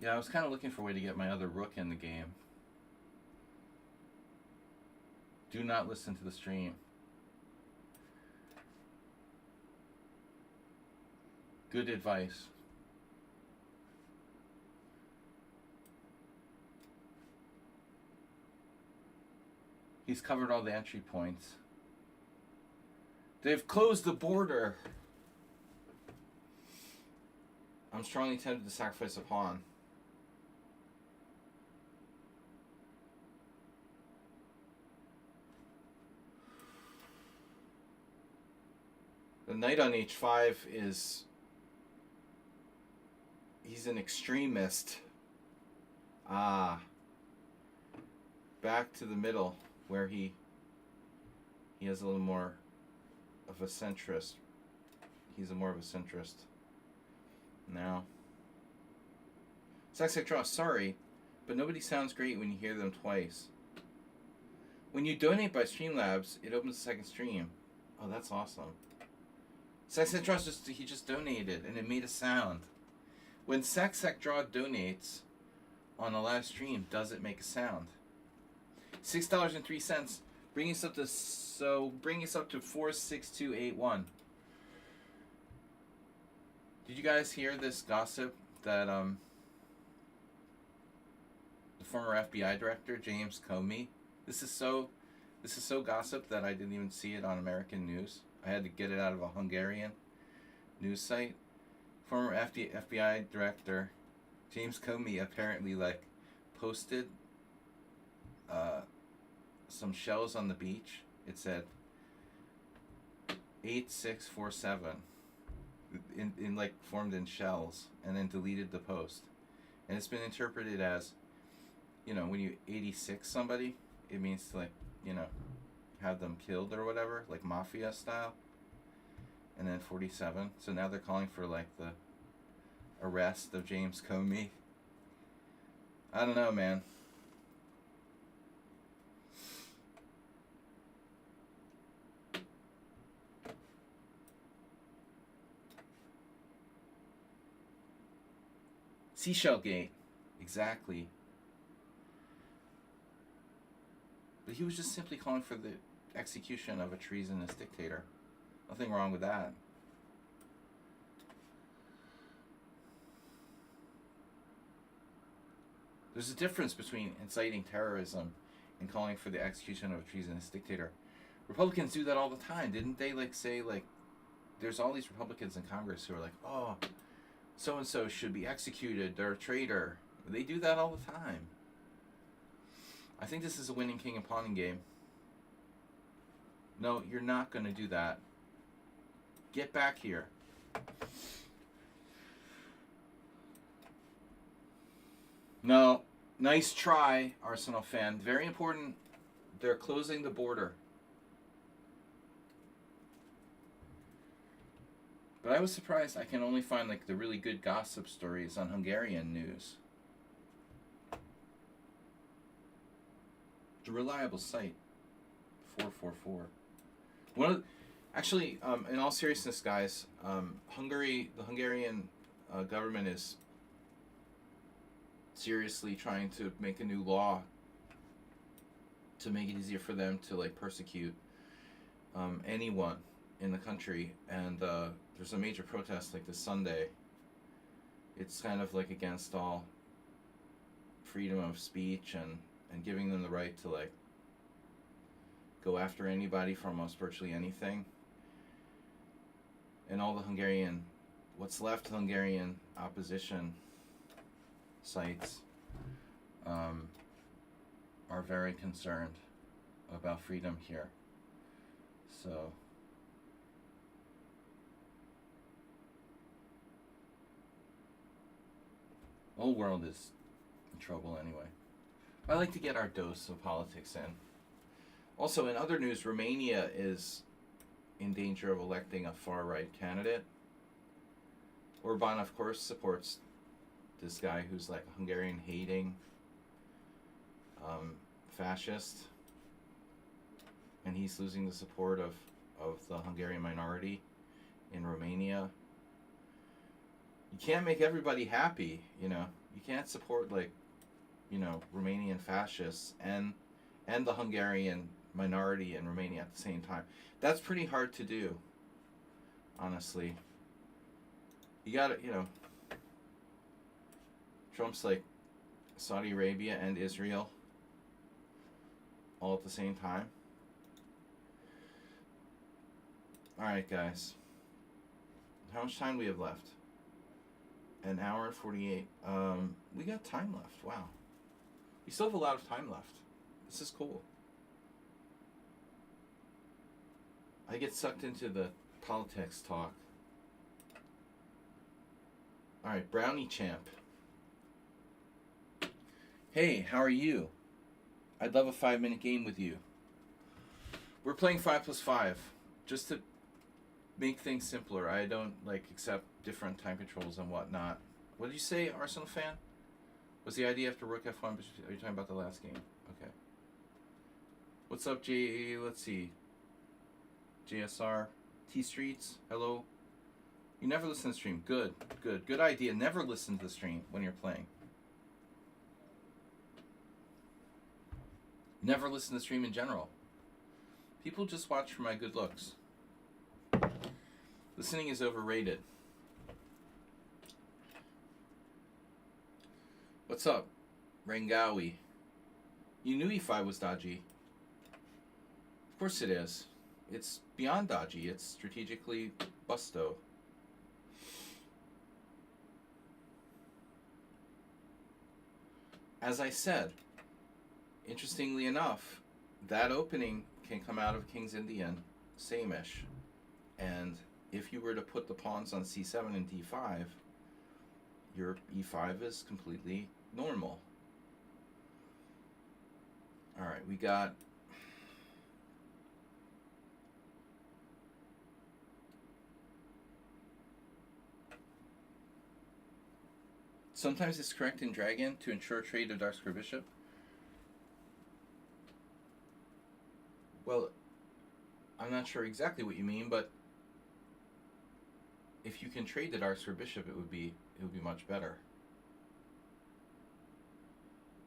Yeah, I was kind of looking for a way to get my other rook in the game. Do not listen to the stream. Good advice. He's covered all the entry points. They've closed the border. I'm strongly tempted to sacrifice a pawn. The knight on h5 is... He's an extremist. Back to the middle, where he has a little more of a centrist. He's more of a centrist now. Sax draw, sorry, but nobody sounds great when you hear them twice. When you donate by Streamlabs, it opens a second stream. Oh, that's awesome. Sax Draw he just donated and it made a sound. When Sax Draw donates on a live stream, does it make a sound? $6.03. Bring us up to 46281. Did you guys hear this gossip that the former FBI director James Comey? This is so gossip that I didn't even see it on American news. I had to get it out of a Hungarian news site. Former FBI director James Comey apparently posted some shells on the beach. It said 8647 in formed in shells, and then deleted the post. And it's been interpreted as, when you 86 somebody, it means to have them killed or whatever, like mafia style. And then 47. So now they're calling for the arrest of James Comey. I don't know, man. Seashell Gate. Exactly. But he was just simply calling for the execution of a treasonous dictator. Nothing wrong with that. There's a difference between inciting terrorism and calling for the execution of a treasonous dictator. Republicans do that all the time. Didn't they say there's all these Republicans in Congress who are like, oh, so-and-so should be executed, they're a traitor. They do that all the time. I think this is a winning king and pawning game. No, you're not going to do that. Get back here. No. Nice try, Arsenal fan. Very important. They're closing the border. But I was surprised I can only find the really good gossip stories on Hungarian news. It's a reliable site. 444. Actually, in all seriousness, guys, the Hungarian government is seriously trying to make a new law to make it easier for them to persecute anyone in the country, and there's a major protest this Sunday. It's kind of against all freedom of speech and giving them the right to go after anybody for almost virtually anything. and all the Hungarian, what's left Hungarian opposition sites are very concerned about freedom here. So the whole world is in trouble anyway. I like to get our dose of politics in. Also, in other news, Romania is in danger of electing a far-right candidate. Orban, of course, supports this guy who's like a Hungarian-hating fascist, and he's losing the support of the Hungarian minority in Romania. You can't make everybody happy, you know. You can't support, like, you know, Romanian fascists and the Hungarian minority in Romania at the same time. That's pretty hard to do, honestly. You gotta, you know, Trump's like Saudi Arabia and Israel all at the same time. Alright, guys. How much time do we have left? An hour and 48. We got time left. Wow. We still have a lot of time left. This is cool. I get sucked into the politics talk. Alright, Brownie Champ. Hey, how are you? I'd love a 5-minute game with you. We're playing 5+5. Just to make things simpler. I don't like accept different time controls and whatnot. What did you say, Arsenal fan? Was the idea after Rook F1? Are you talking about the last game? Okay. What's up, J? Let's see. JSR. T Streets. Hello. You never listen to the stream. Good. Good. Good idea. Never listen to the stream when you're playing. Never listen to the stream in general. People just watch for my good looks. Listening is overrated. What's up, Rangawi? You knew E5 was dodgy. Of course it is. It's beyond dodgy. It's strategically busto. As I said, interestingly enough, that opening can come out of King's Indian, same-ish. And if you were to put the pawns on c7 and d5, your e5 is completely normal. Alright, we got... Sometimes it's correct in Dragon to ensure trade of Dark Square Bishop. Well, I'm not sure exactly what you mean, but if you can trade the Dark Square Bishop, it would be much better.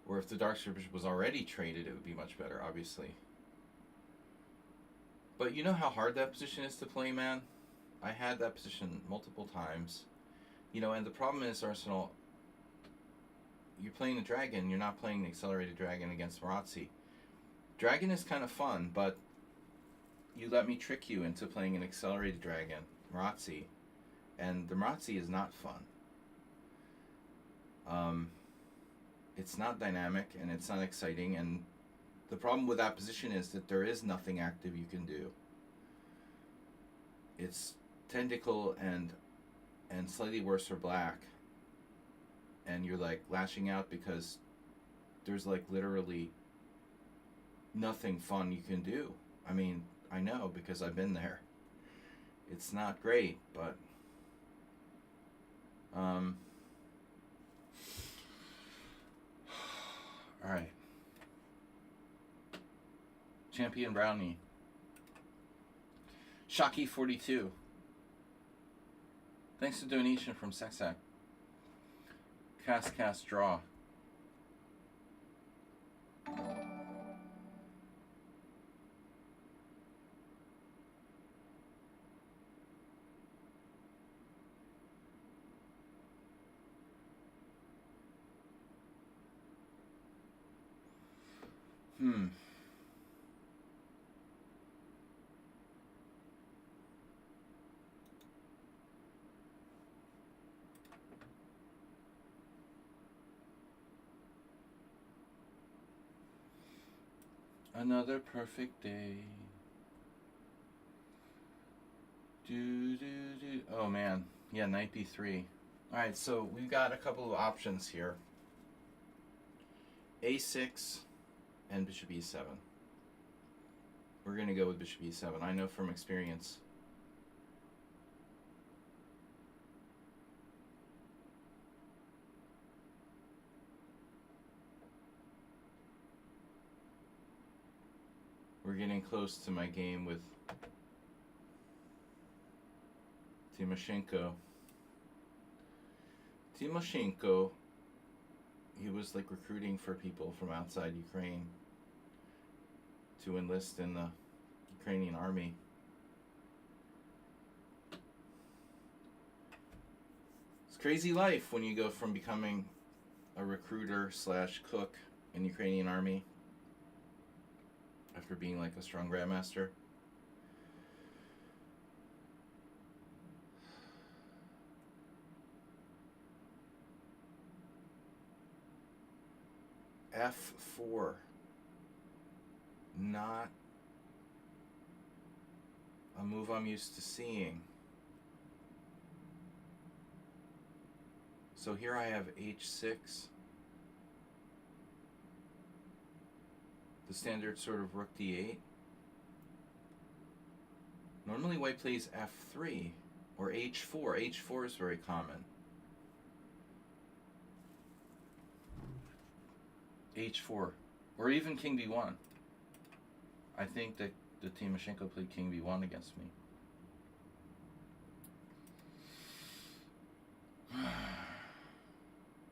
Or if the Dark Square Bishop was already traded, it would be much better, obviously. But you know how hard that position is to play, man? I had that position multiple times. You know, and the problem is, Arsenal, you're playing the Dragon, you're not playing the Accelerated Dragon against Marazzi. Dragon is kind of fun, but you let me trick you into playing an Accelerated Dragon, Marazzi, and the Marazzi is not fun. It's not dynamic, and it's not exciting, and the problem with that position is that there is nothing active you can do. It's tentacle and slightly worse for black, and you're like lashing out because there's like literally nothing fun you can do. I mean, I know because I've been there. It's not great, but alright. Champion Brownie. Shocky42. Thanks to donation from Sexac. Cast draw. Another perfect day. Oh man, yeah, knight b3. All right, so we've got a couple of options here. a6 and bishop e7. We're gonna go with bishop e7. I know from experience. We're getting close to my game with Timoshenko. Timoshenko, he was like recruiting for people from outside Ukraine to enlist in the Ukrainian army. It's crazy life when you go from becoming a recruiter / cook in the Ukrainian army after being like a strong grandmaster. F4. Not a move I'm used to seeing. So here I have h6. The standard sort of rook d8. Normally white plays f3 or h4. h4 is very common. h4 or even king b1. I think that the Timoshenko played king b1 against me.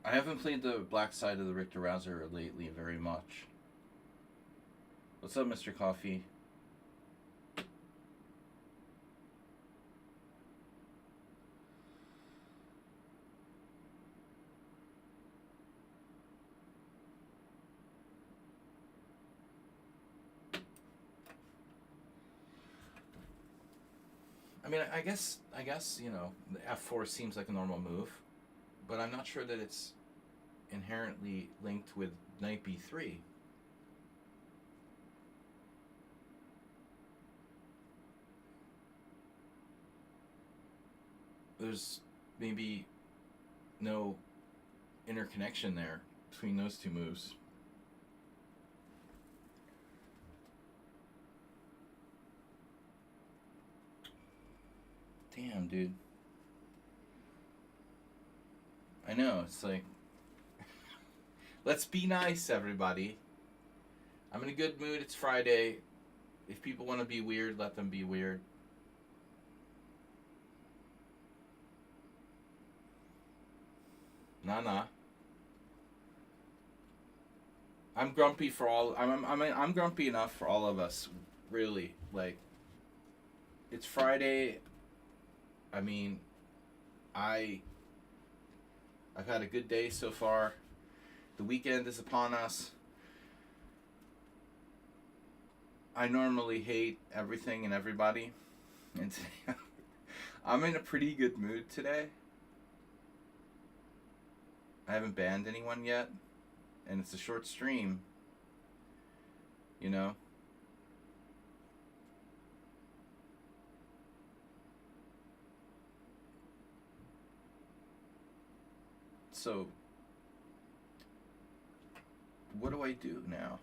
I haven't played the black side of the Richter Rouser lately very much. What's up, Mr. Coffee? I mean, I guess, you know, the f4 seems like a normal move, but I'm not sure that it's inherently linked with knight b3. There's maybe no interconnection there between those two moves. Damn, dude. I know, it's like... Let's be nice, everybody. I'm in a good mood. It's Friday. If people want to be weird, let them be weird. Nah. I'm grumpy for all... I'm grumpy enough for all of us, really. Like, it's Friday. I mean, I've had a good day so far. The weekend is upon us. I normally hate everything and everybody, and today I'm in a pretty good mood today. I haven't banned anyone yet, and it's a short stream, you know. So, what do I do now?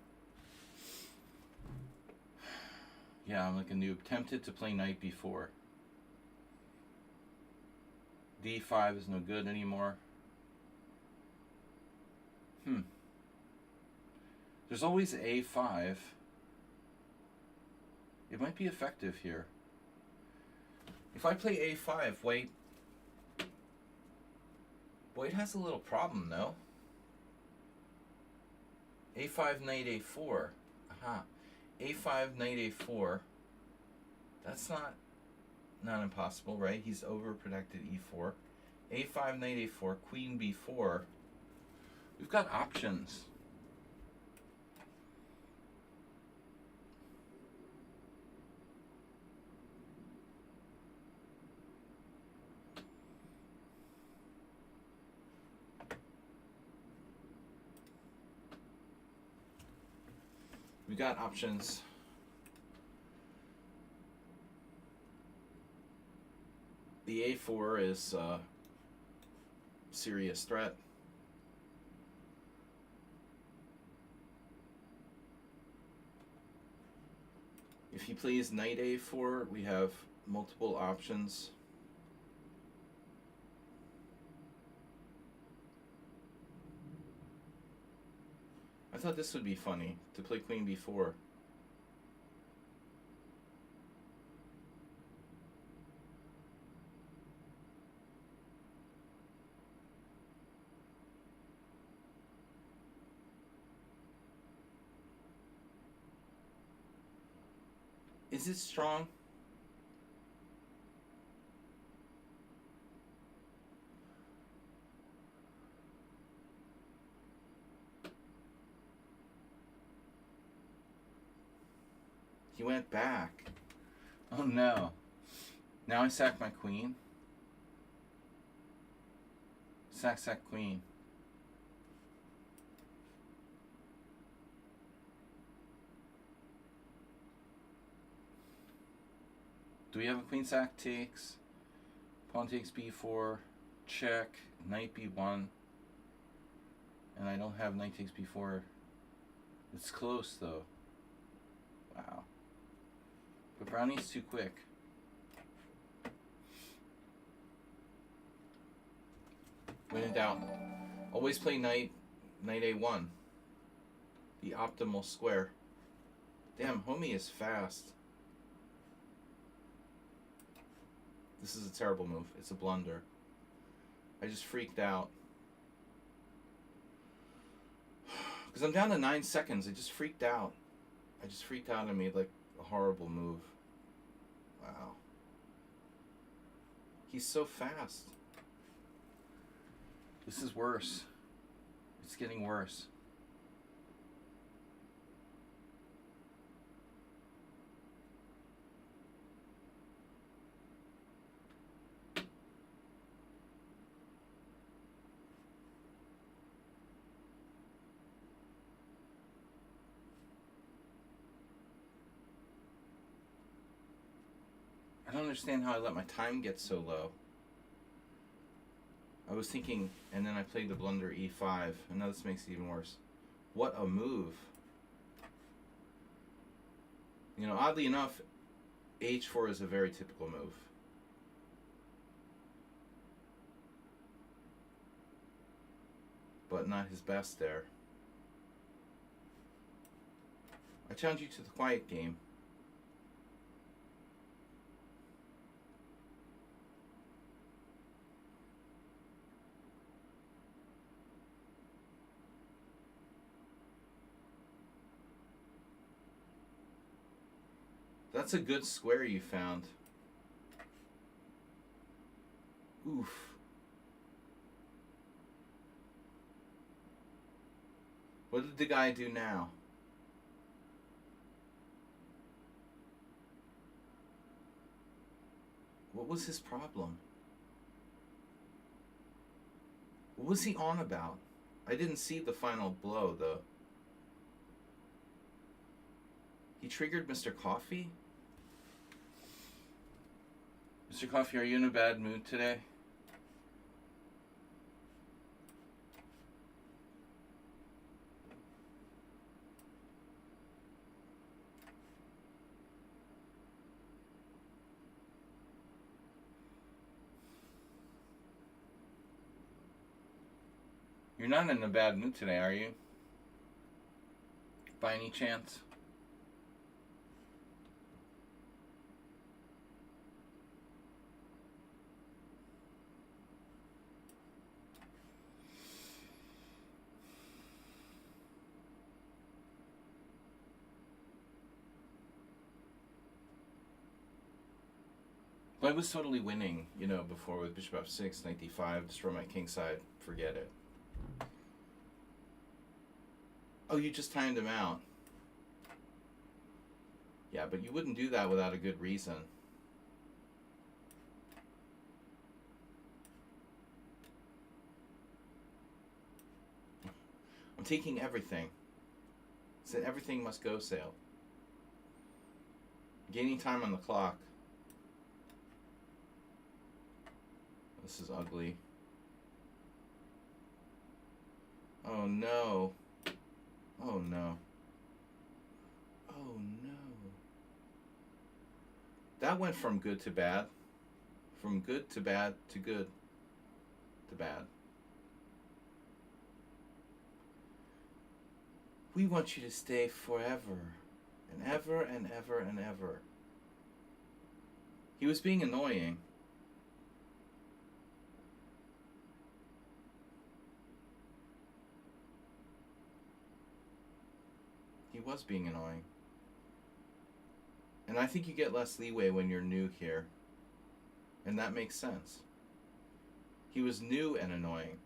Yeah, I'm like a noob. Tempted to play knight b4. d5 is no good anymore. There's always a5. It might be effective here. If I play a5, White has a little problem, though. a5, knight a4. Aha. a5, knight a4. That's not impossible, right? He's overprotected e4. a5, knight a4, queen b4. We've got options. We got options. The A4 is a serious threat. If he plays knight A4, we have multiple options. I thought this would be funny, to play queen b4. Is it strong? He went back. Oh no. Now I sack my queen. Sack, sack, queen. Do we have a queen sack takes? Pawn takes b4, check, knight b1. And I don't have knight takes b4. It's close though. Wow. But Brownie's too quick. When in doubt, always play knight a1. The optimal square. Damn, homie is fast. This is a terrible move. It's a blunder. I just freaked out. Because I'm down to 9 seconds. I just freaked out. And made like a horrible move. Wow. He's so fast. This is worse. It's getting worse. I don't understand how I let my time get so low. I was thinking, and then I played the blunder e5, and now this makes it even worse. What a move. You know, oddly enough, h4 is a very typical move. But not his best there. I challenge you to the quiet game. That's a good square you found. Oof. What did the guy do now? What was his problem? What was he on about? I didn't see the final blow, though. He triggered Mr. Coffee? Mr. Coffee, are you in a bad mood today? You're not in a bad mood today, are you? By any chance? Well, I was totally winning, you know, before with bishop f6, knight d5, destroy my king side, forget it. Oh, you just timed him out. Yeah, but you wouldn't do that without a good reason. I'm taking everything. So everything must go sail. Gaining time on the clock. This is ugly. Oh no. Oh no. Oh no. That went from good to bad. From good to bad to good to bad. We want you to stay forever and ever and ever and ever. He was being annoying. He was being annoying. And I think you get less leeway when you're new here. And that makes sense. He was new and annoying.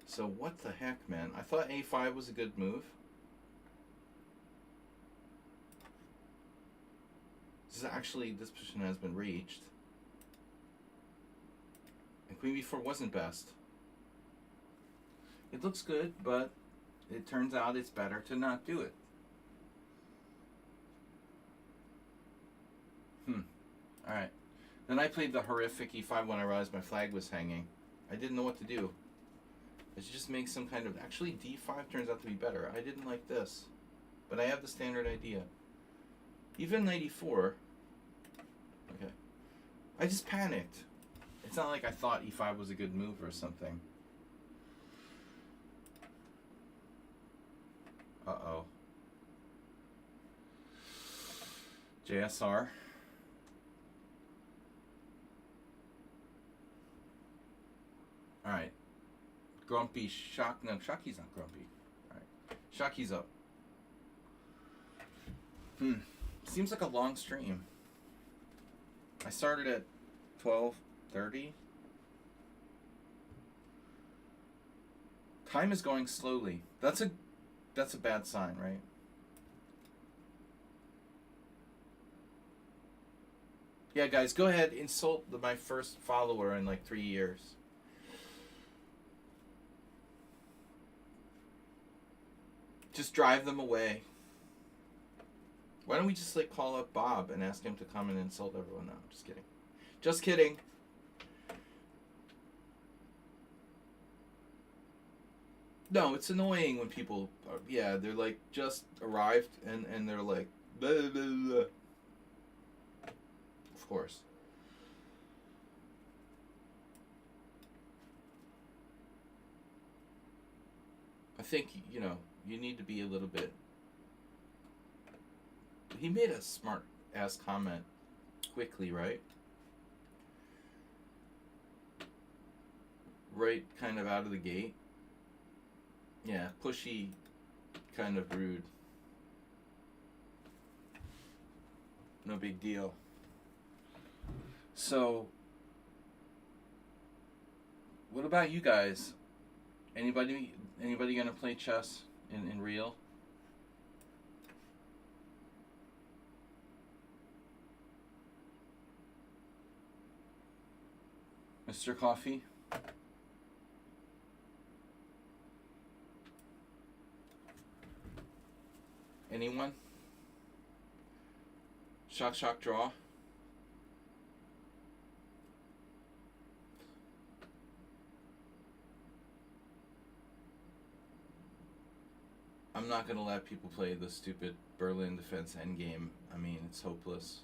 So what the heck, man? I thought A5 was a good move. This position has been reached. And Queen B4 wasn't best. It looks good, but it turns out it's better to not do it. Alright. Then I played the horrific E5 when I realized my flag was hanging. I didn't know what to do. I should just make some kind of... Actually, D5 turns out to be better. I didn't like this. But I have the standard idea. Even knight E4... Okay. I just panicked. It's not like I thought E5 was a good move or something. Uh-oh. JSR. Alright. Grumpy Shock. No, Shocky's not grumpy. Alright. Shocky's up. Seems like a long stream. I started at 12:30. Time is going slowly. That's a bad sign, right? Yeah, guys, go ahead, insult my first follower in like 3 years. Just drive them away. Why don't we just like call up Bob and ask him to come and insult everyone? No, I'm just kidding. Just kidding. No, it's annoying when people are, yeah, they're like just arrived and they're like blah, blah, blah. Of course. I think, you know, you need to be a little bit... He made a smart ass comment quickly, right? Right kind of out of the gate. Yeah, pushy, kind of rude. No big deal. So, what about you guys? Anybody gonna play chess in real? Mr. Coffee? Anyone? Shock, shock, draw? I'm not gonna let people play the stupid Berlin defense endgame. I mean, it's hopeless.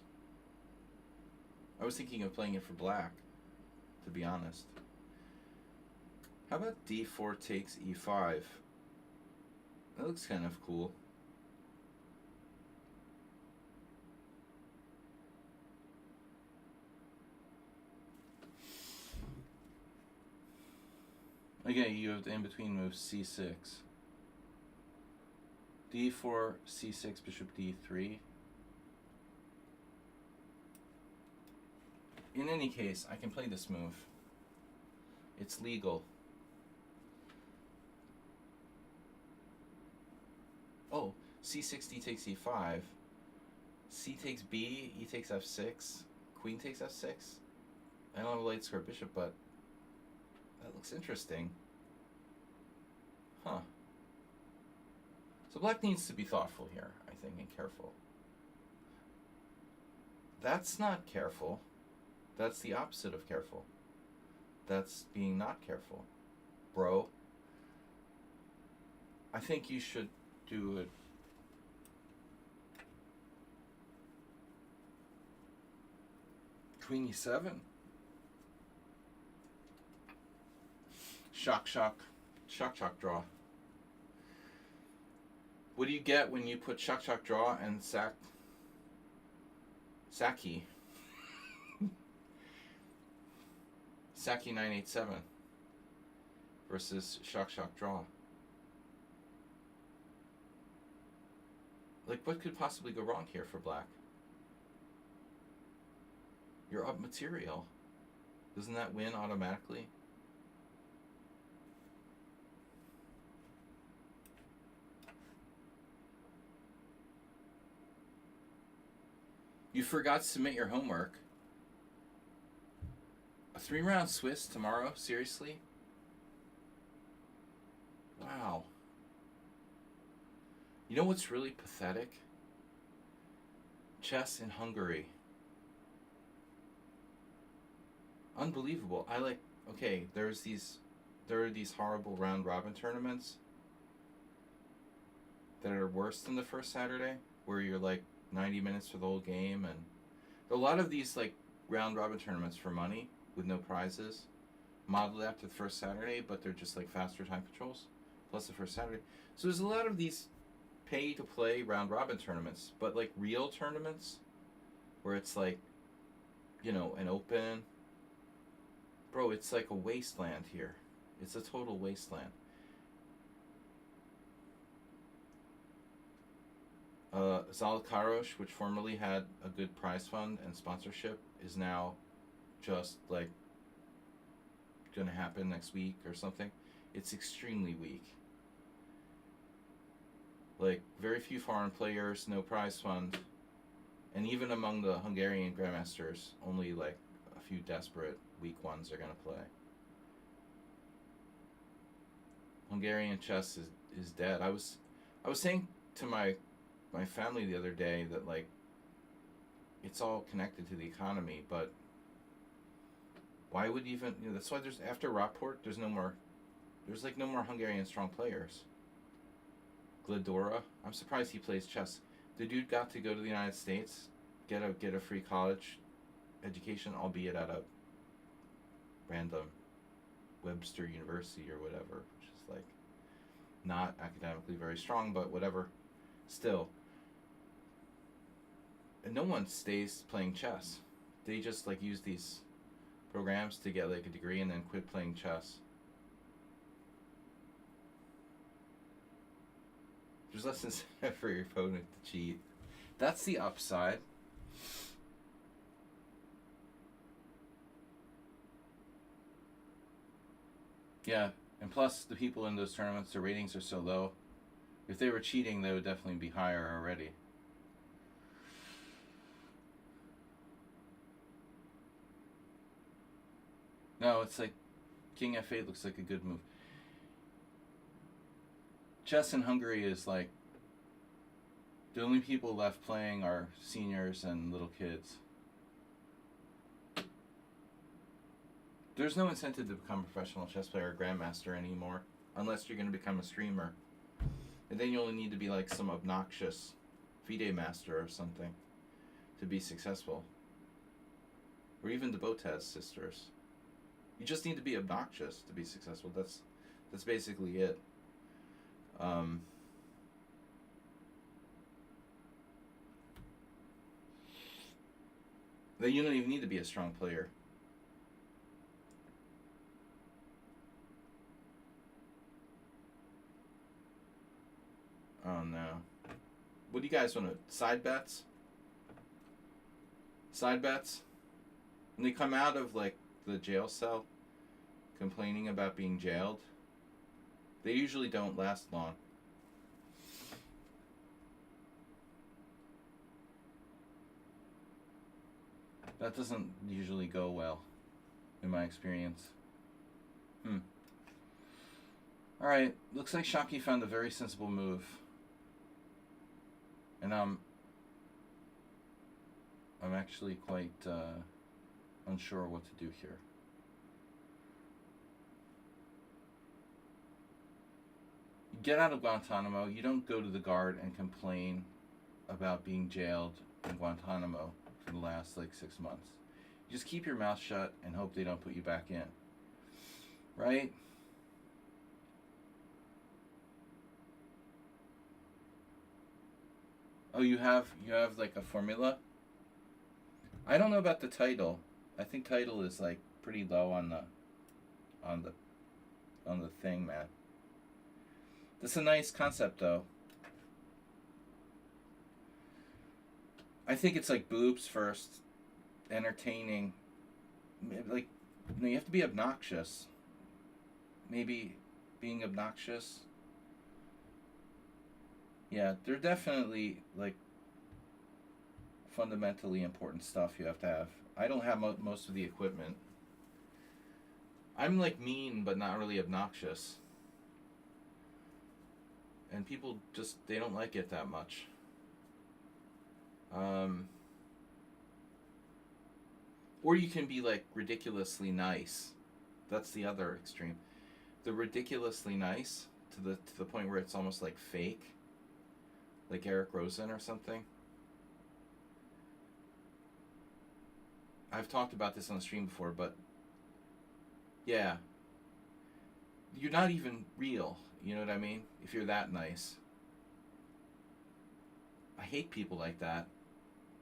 I was thinking of playing it for black, to be honest. How about d4 takes e5? That looks kind of cool. Again, you have the in-between move c6. d4, c6, bishop d3. In any case, I can play this move. It's legal. Oh, c6, d takes e5. C takes b, e takes f6. Queen takes f6. I don't have a late square bishop, but that looks interesting. Huh. So black needs to be thoughtful here, I think, and careful. That's not careful. That's the opposite of careful. That's being not careful. Bro, I think you should do it. Queen e7. Shock, shock. Shock, shock, draw. What do you get when you put shock, shock, draw and Saki? Saki 987 versus shock, shock, draw. Like, what could possibly go wrong here for black? You're up material. Doesn't that win automatically? You forgot to submit your homework. A 3-round Swiss tomorrow? Seriously? Wow. You know what's really pathetic? Chess in Hungary. Unbelievable. Okay, there are these horrible round robin tournaments that are worse than the first Saturday, where you're like 90 minutes for the whole game, and a lot of these like round robin tournaments for money with no prizes, modeled after the first Saturday, but they're just like faster time controls, plus the first Saturday. So there's a lot of these pay to play round robin tournaments, but like real tournaments where it's like, you know, an open. Bro, it's like a wasteland here. It's a total wasteland. Zalakaros, which formerly had a good prize fund and sponsorship, is now just like going to happen next week or something. It's extremely weak. Like, very few foreign players, no prize fund, and even among the Hungarian grandmasters, only like a few desperate weak ones are going to play. Hungarian chess is dead. I was saying to my family the other day that like it's all connected to the economy, but why would even, you know, that's why there's, after Rapport, there's no more Hungarian strong players. Gledora, I'm surprised he plays chess. The dude got to go to the United States, get a free college education, albeit at a random Webster University or whatever, which is like not academically very strong, but whatever. Still, and no one stays playing chess. They just like use these programs to get like a degree and then quit playing chess. There's less incentive for your opponent to cheat. That's the upside. Yeah, and plus the people in those tournaments, their ratings are so low. If they were cheating, they would definitely be higher already. No, it's like King F8 looks like a good move. Chess in Hungary is like the only people left playing are seniors and little kids. There's no incentive to become a professional chess player or grandmaster anymore, unless you're going to become a streamer. And then you only need to be like some obnoxious FIDE master or something to be successful. Or even the Botez sisters. You just need to be obnoxious to be successful. That's basically it. Then you don't even need to be a strong player. Oh no. What do you guys want to... Side bets? Side bets? When they come out of like the jail cell complaining about being jailed, they usually don't last long. That doesn't usually go well, in my experience. Alright, looks like Shockey found a very sensible move. And I'm actually quite unsure what to do here. You get out of Guantanamo, you don't go to the guard and complain about being jailed in Guantanamo for the last like 6 months. You just keep your mouth shut and hope they don't put you back in. Right? Oh, you have like a formula? I don't know about the title. I think title is like pretty low on on the the thing, man. That's a nice concept though. I think it's like boobs first, entertaining. Like, you have to be obnoxious. Maybe being obnoxious. Yeah, they're definitely like fundamentally important stuff you have to have. I don't have most of the equipment. I'm like mean but not really obnoxious. And people just, they don't like it that much. Or you can be like ridiculously nice. That's the other extreme. The ridiculously nice to the point where it's almost like fake. Like Eric Rosen or something. I've talked about this on the stream before, but yeah. You're not even real, you know what I mean? If you're that nice. I hate people like that.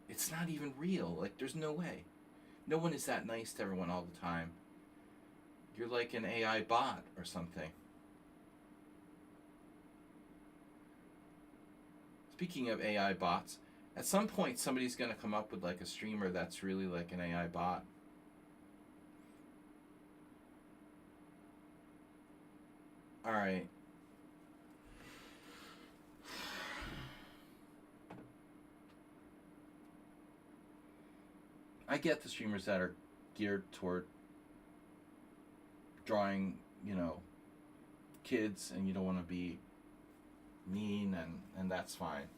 It's not even real. Like, there's no way. No one is that nice to everyone all the time. You're like an AI bot or something. Speaking of AI bots, at some point somebody's going to come up with like a streamer that's really like an AI bot. Alright. I get the streamers that are geared toward drawing, kids, and you don't want to be mean, and that's fine.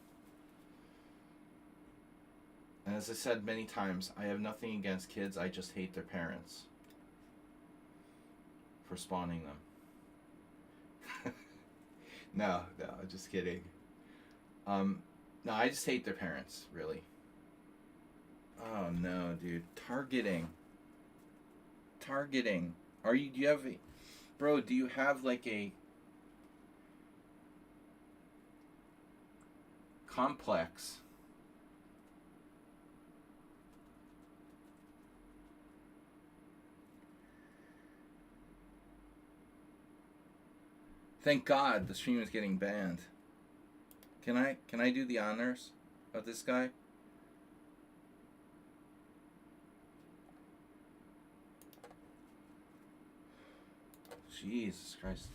And as I said many times, I have nothing against kids, I just hate their parents for spawning them. No, just kidding. No, I just hate their parents, really. Oh no, dude. Targeting. Do you have a, bro, do you have like a complex? Thank God the stream is getting banned. Can I do the honors of this guy? Jesus Christ.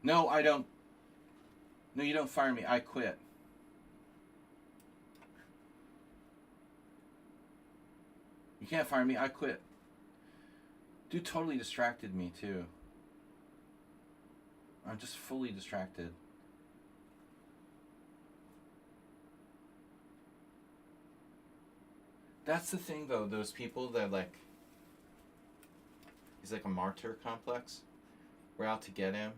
No, I don't. No, you don't fire me. I quit. You can't fire me. I quit. Dude totally distracted me, too. I'm just fully distracted. That's the thing, though. Those people that, like... He's like a martyr complex. We're out to get him.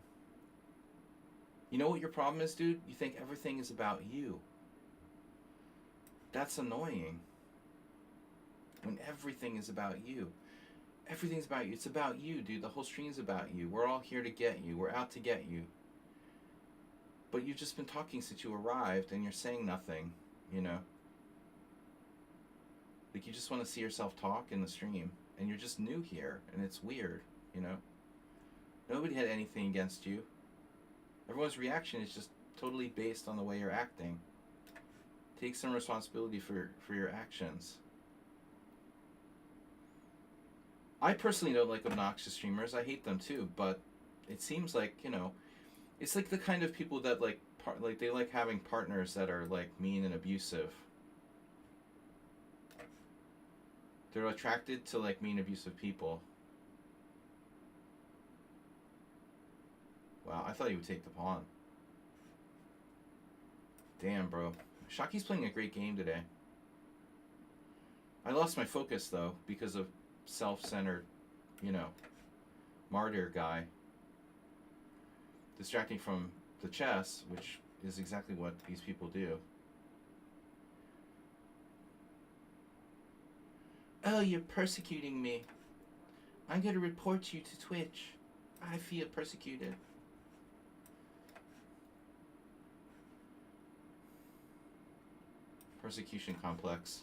You know what your problem is, dude? You think everything is about you. That's annoying. When everything is about you. Everything's about you. It's about you, dude. The whole stream's about you. We're all here to get you. We're out to get you. But you've just been talking since you arrived, and you're saying nothing, Like, you just want to see yourself talk in the stream, and you're just new here, and it's weird, Nobody had anything against you. Everyone's reaction is just totally based on the way you're acting. Take some responsibility for your actions. I personally don't like obnoxious streamers. I hate them too, but it seems like, it's like the kind of people that they like having partners that are like mean and abusive. They're attracted to like mean, abusive people. Wow, I thought you would take the pawn. Damn, bro. Shaki's playing a great game today. I lost my focus, though, because of self-centered, you know, martyr guy. Distracting from the chess, which is exactly what these people do. Oh, you're persecuting me. I'm going to report you to Twitch. I feel persecuted. Persecution complex.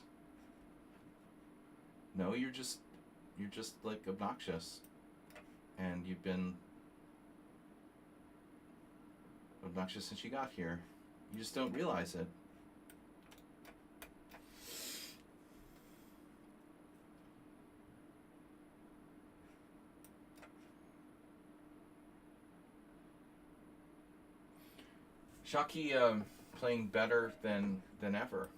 No, you're just like obnoxious. And you've been obnoxious since you got here. You just don't realize it. Shaki playing better than ever.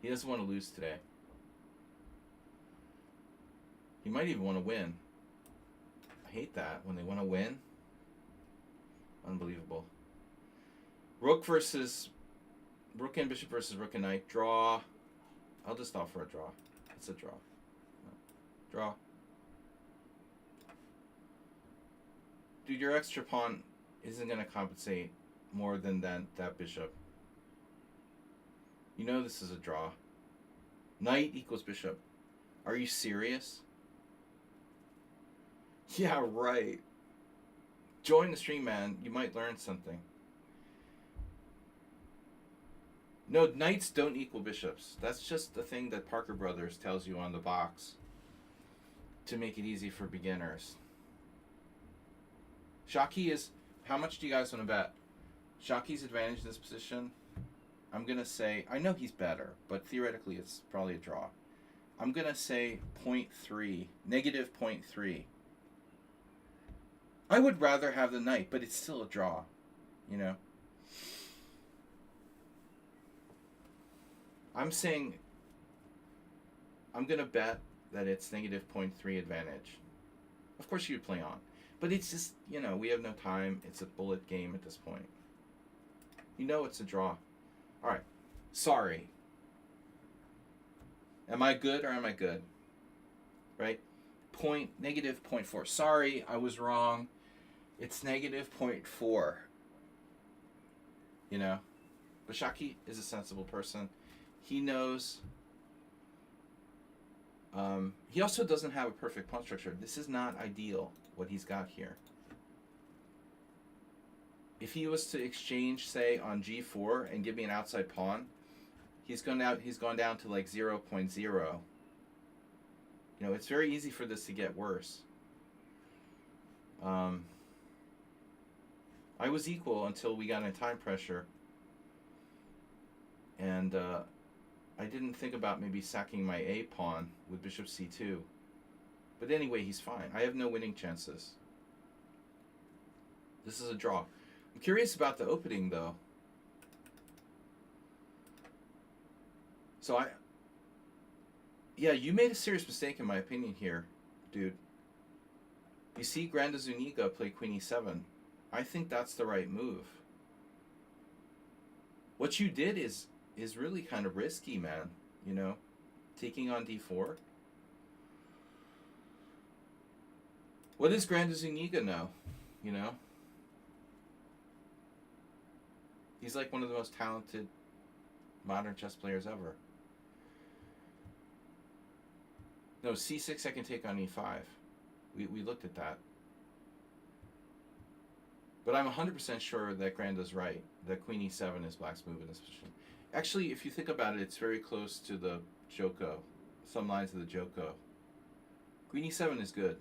He doesn't want to lose today. He might even want to win. I hate that when they want to win. Unbelievable. Rook and bishop versus rook and knight. Draw. I'll just offer a draw. It's a draw. No. Draw. Dude, your extra pawn isn't going to compensate more than that bishop. You know this is a draw. Knight equals bishop. Are you serious? Yeah, right. Join the stream, man. You might learn something. No, knights don't equal bishops. That's just the thing that Parker Brothers tells you on the box to make it easy for beginners. Shaki is... How much do you guys want to bet? Shaki's advantage in this position, I'm going to say... I know he's better, but theoretically it's probably a draw. I'm going to say 0.3. Negative 0.3. I would rather have the knight, but it's still a draw. You know? I'm saying... I'm going to bet that it's negative 0.3 advantage. Of course you would play on. But it's just, you know, we have no time. It's a bullet game at this point. You know it's a draw. All right. Sorry. Am I good or am I good? Right? Negative 0.4. Sorry, I was wrong. It's negative 0.4. You know? But Shaki is a sensible person. He knows... he also doesn't have a perfect pawn structure. This is not ideal, what he's got here. If he was to exchange, say, on g4 and give me an outside pawn, he's gone down to like 0.0. You know, it's very easy for this to get worse. I was equal until we got in time pressure. And I didn't think about maybe sacking my A pawn with bishop c2. But anyway, he's fine. I have no winning chances. This is a draw. I'm curious about the opening, though. So yeah, you made a serious mistake in my opinion here, dude. You see Granda Zuniga play queen e7. I think that's the right move. What you did is really kind of risky, man. You know, taking on d4. What does Granda Zuniga know? You know? He's like one of the most talented modern chess players ever. No, c6 I can take on e5. We looked at that. But I'm 100% sure that Granda's right. That queen e7 is black's move in this position. Actually, if you think about it, it's very close to the Joko. Some lines of the Joko. Queen e7 is good.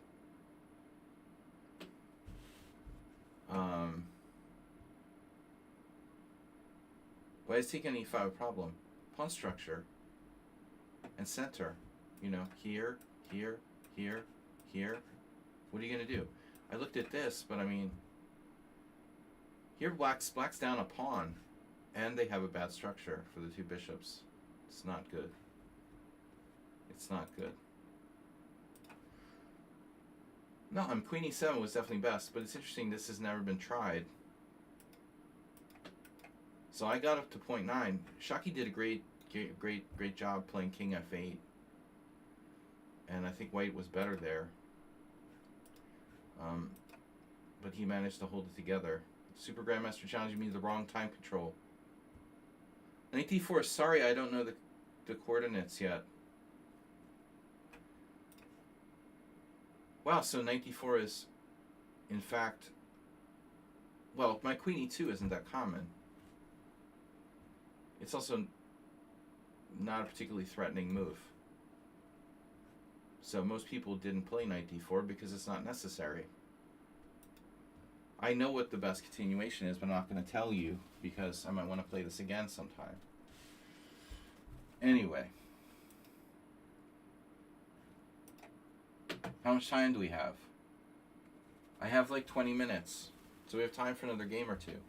Why is taking e5 a problem? Pawn structure. And center. You know, here, here, here, here. What are you going to do? I looked at this, but I mean... Here black's down a pawn. And they have a bad structure for the two bishops. It's not good. It's not good. No, queen e7 was definitely best, but it's interesting this has never been tried. So I got up to 0.9. Shaki did a great job playing King F8. And I think White was better there. But he managed to hold it together. Super Grandmaster challenging me the wrong time control. Knight D4, sorry I don't know the coordinates yet. Wow, so Knight D4 is, in fact, well, my Queen E2 isn't that common. It's also not a particularly threatening move. So most people didn't play Knight D4 because it's not necessary. I know what the best continuation is, but I'm not going to tell you because I might want to play this again sometime. Anyway. How much time do we have? I have like 20 minutes. So we have time for another game or two.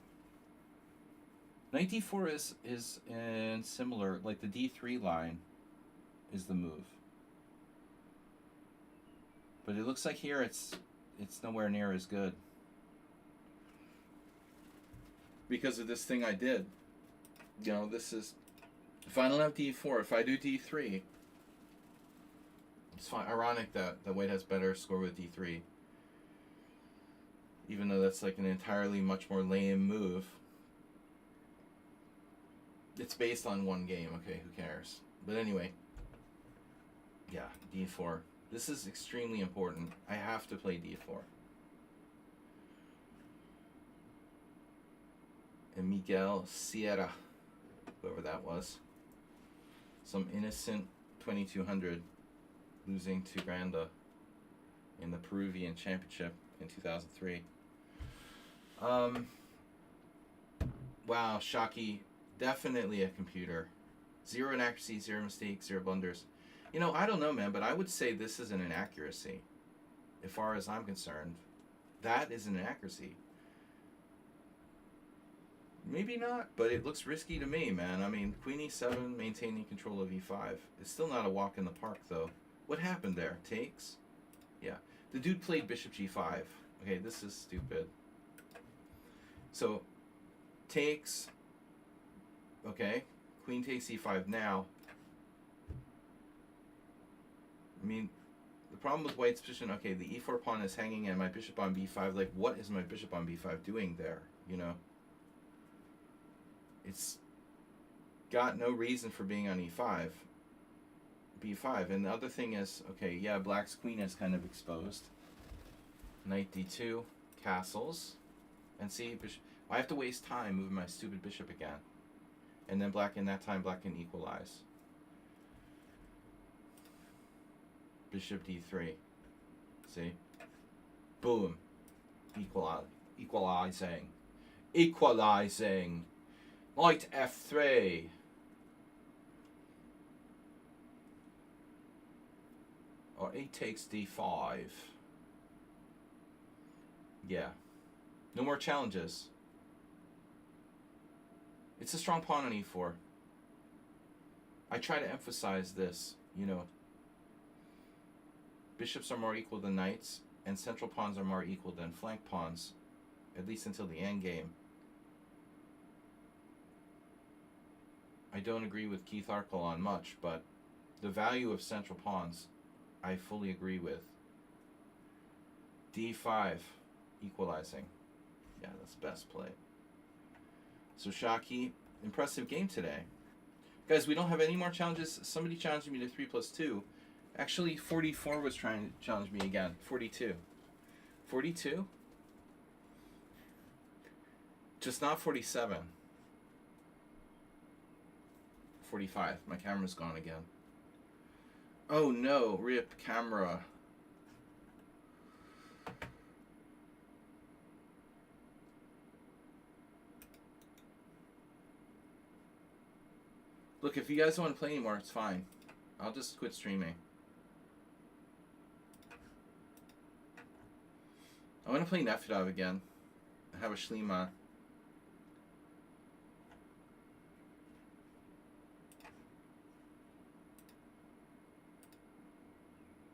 Knight D4 is similar, like the D3 line is the move. But it looks like here it's nowhere near as good. Because of this thing I did. You know, this is, if I don't have D4, if I do D3, it's fine. Ironic that White has better score with D3. Even though that's like an entirely much more lame move. It's based on one game, okay, who cares? But anyway, yeah, D4. This is extremely important. I have to play D4. And Miguel Sierra, whoever that was, some innocent 2200 losing to Granda in the Peruvian Championship in 2003. Wow, Shaki, definitely a computer. 0 inaccuracy, 0 mistakes, 0 blunders. You know, I don't know, man, but I would say this is an inaccuracy. As far as I'm concerned, that is an inaccuracy. Maybe not, but it looks risky to me, man. I mean, Queen E7 maintaining control of E5. It's still not a walk in the park, though. What happened there? Takes? Yeah. The dude played Bishop G5. Okay, this is stupid. So, takes. Okay. Queen takes E5 now. I mean, the problem with White's position, okay, the E4 pawn is hanging and my bishop on B5. Like, what is my bishop on B5 doing there? You know? It's got no reason for being on E5. B5. And the other thing is, okay, yeah, Black's queen is kind of exposed. Knight D2, castles. And see, bishop, I have to waste time moving my stupid bishop again. And then Black, in that time, Black can equalize. Bishop D3. See? Boom. Equalizing. Equalizing. Knight F3. Or E takes D5. Yeah. No more challenges. It's a strong pawn on E4. I try to emphasize this, you know. Bishops are more equal than knights, and central pawns are more equal than flank pawns, at least until the end game. I don't agree with Keith Arkell on much, but the value of central pawns, I fully agree with. D5, equalizing. Yeah, that's best play. So Shaki, impressive game today. Guys, we don't have any more challenges. Somebody challenged me to 3+2. Actually, 44 was trying to challenge me again. 42. 42? Just not 47. 45. My camera's gone again. Oh no, rip camera. Look, if you guys don't want to play anymore, it's fine. I'll just quit streaming. I want to play Nefedov again. I have a Schliemann.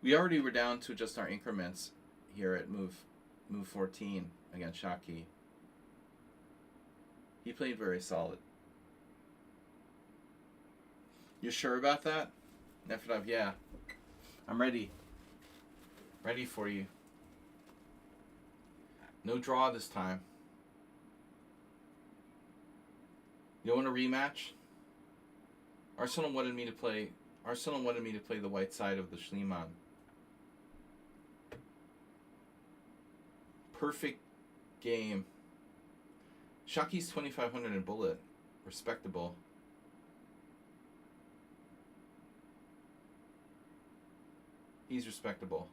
We already were down to just our increments here at move 14 against Shaki. He played very solid. You sure about that? Nefedov, yeah. I'm ready. Ready for you. No draw this time. You want a rematch? Arsenal wanted me to play the white side of the Schliemann. Perfect game. Shaki's 2,500 in bullet. Respectable. He's respectable.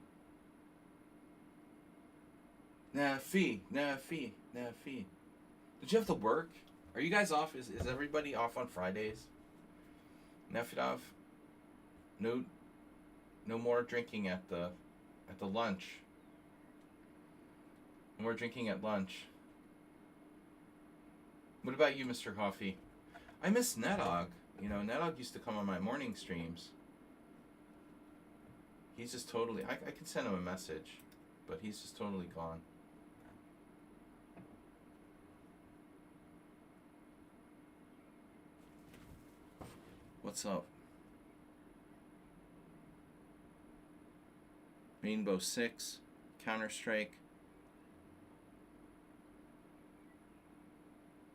Nah, fee. Did you have to work? Are you guys off? Is everybody off on Fridays? Nefedov, no more drinking at the lunch. No more drinking at lunch. What about you, Mr. Coffee? I miss Nedog. You know, Nedog used to come on my morning streams. He's just totally... I could send him a message, but he's just totally gone. What's up? Rainbow Six, Counter-Strike,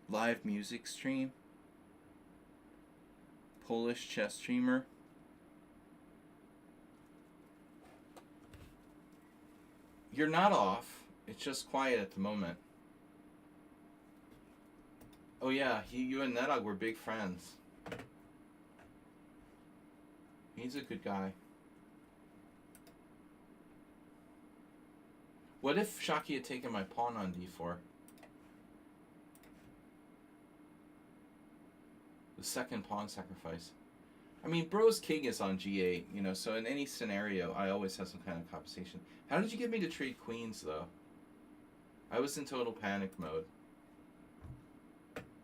live music stream, Polish chess streamer. You're not off. It's just quiet at the moment. Oh yeah, you and Nedog were big friends. He's a good guy. What if Shaki had taken my pawn on d4? The second pawn sacrifice. I mean, bro's king is on g8, you know, so in any scenario, I always have some kind of compensation. How did you get me to trade queens, though? I was in total panic mode.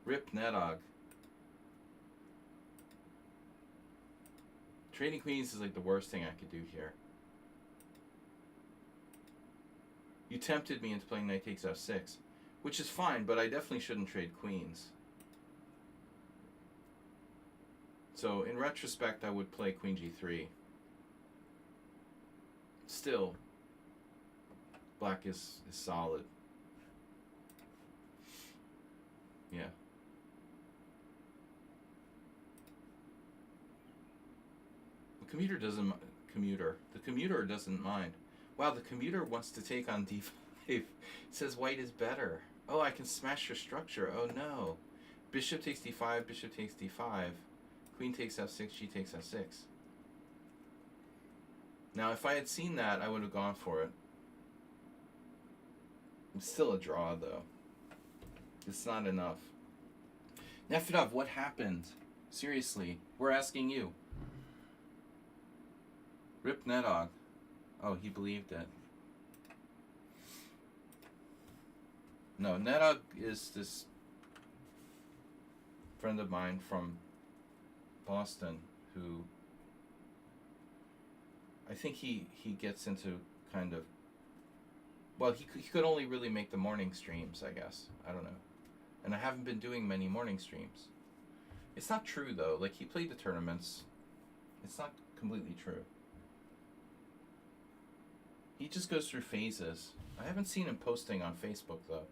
Rip Nedog. Trading queens is like the worst thing I could do here. You tempted me into playing knight takes f6, which is fine, but I definitely shouldn't trade queens. So in retrospect, I would play queen g3. Still, black is solid. Yeah. The commuter doesn't mind. Wow, the commuter wants to take on d5. It says white is better. Oh, I can smash your structure. Oh no. Bishop takes d5, bishop takes d5. Queen takes f6, she takes f6. Now, if I had seen that, I would have gone for it. It's still a draw, though. It's not enough. Nefedov, what happened? Seriously, we're asking you. Rip Nedog. Oh, he believed it. No, Nedog is this friend of mine from Boston who I think he gets into kind of, well, he could only really make the morning streams, I guess. I don't know. And I haven't been doing many morning streams. It's not true, though. Like, he played the tournaments. It's not completely true. He just goes through phases. I haven't seen him posting on Facebook, though.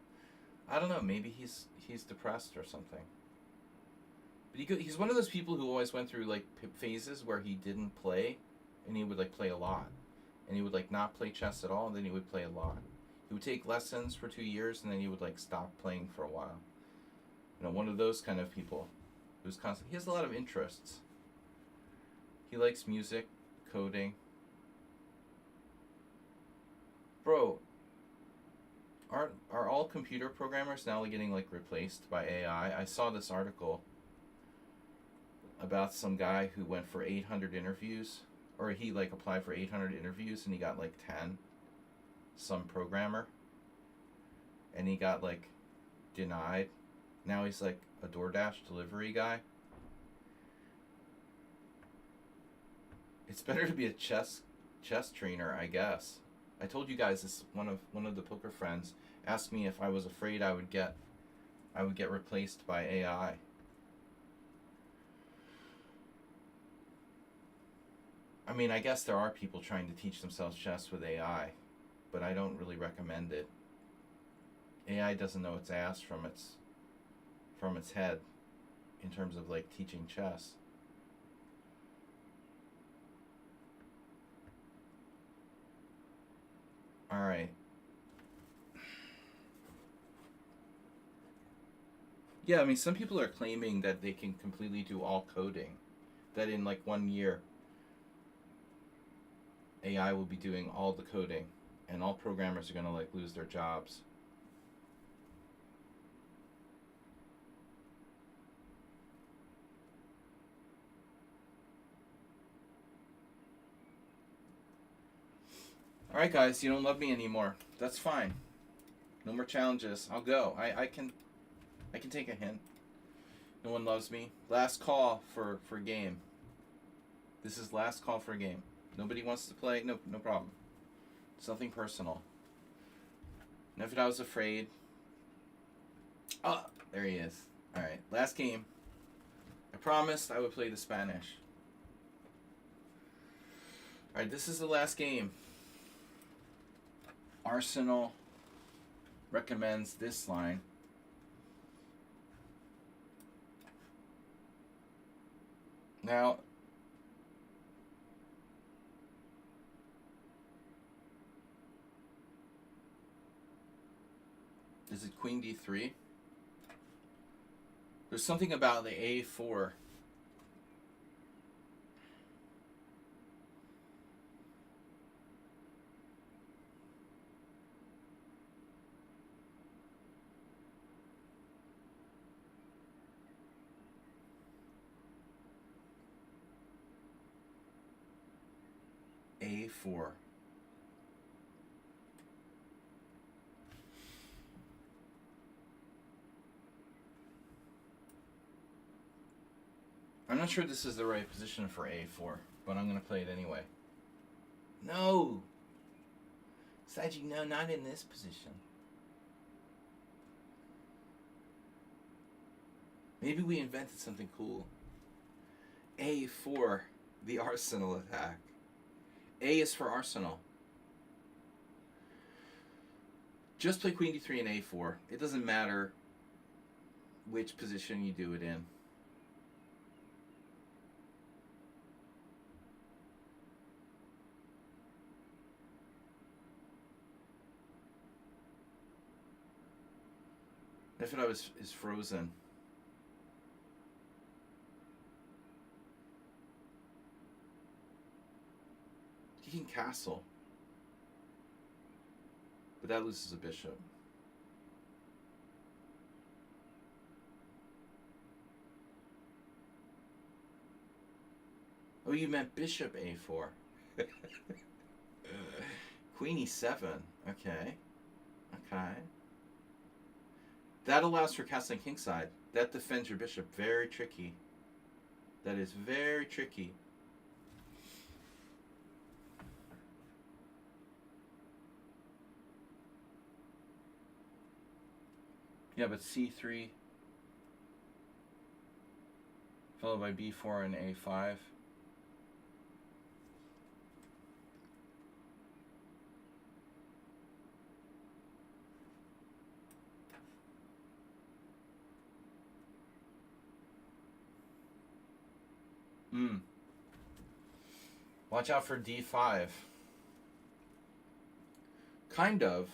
I don't know. Maybe he's depressed or something. But he's one of those people who always went through, like, phases where he didn't play, and he would, like, play a lot. And he would, like, not play chess at all, and then he would play a lot. He would take lessons for 2 years, and then he would, like, stop playing for a while. You know, one of those kind of people who's constant. He has a lot of interests. He likes music, coding. Bro, are all computer programmers now getting, like, replaced by AI? I saw this article about some guy who went for 800 interviews, or he, like, applied for 800 interviews and he got, like, 10. Some programmer. And he got, like, denied. Now he's, like, a DoorDash delivery guy. It's better to be a chess trainer, I guess. I told you guys this. One of the poker friends asked me if I was afraid I would get replaced by AI. I mean, I guess there are people trying to teach themselves chess with AI, but I don't really recommend it. AI doesn't know its ass from its head in terms of like teaching chess. All right. Yeah, I mean, some people are claiming that they can completely do all coding, that in like 1 year, AI will be doing all the coding, and all programmers are gonna like lose their jobs. All right, guys, you don't love me anymore. That's fine. No more challenges. I'll go. I can take a hint. No one loves me. Last call for a game. This is last call for a game. Nobody wants to play. No problem. It's nothing personal. Never that I was afraid. Oh, there he is. All right, last game. I promised I would play the Spanish. All right, this is the last game. Arsenal recommends this line. Now, is it Queen D3? There's something about the A4. A4. I'm not sure this is the right position for A4, but I'm going to play it anyway. No! Saji, no, not in this position. Maybe we invented something cool. A4, the Arsenal attack. A is for Arsenal. Just play Queen D3 and A4. It doesn't matter which position you do it in. Nefertari is frozen. He can castle. But that loses a bishop. Oh, you meant bishop A4. Queen E7. Okay. Okay. That allows for castling kingside. That defends your bishop. Very tricky. That is very tricky. Yeah, but C3 followed by B4 and A5. Watch out for D5. Kind of.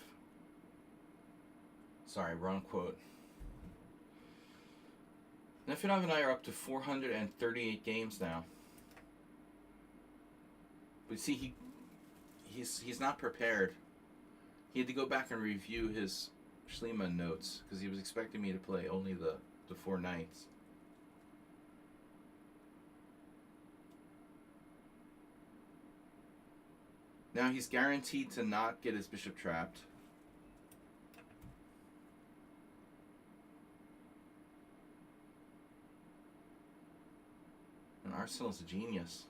Sorry, wrong quote. Nefedov and I are up to 438 games now. But see, he's not prepared. He had to go back and review his Schliemann notes because he was expecting me to play only the 4 knights. Now he's guaranteed to not get his bishop trapped. And Arsenal's a genius.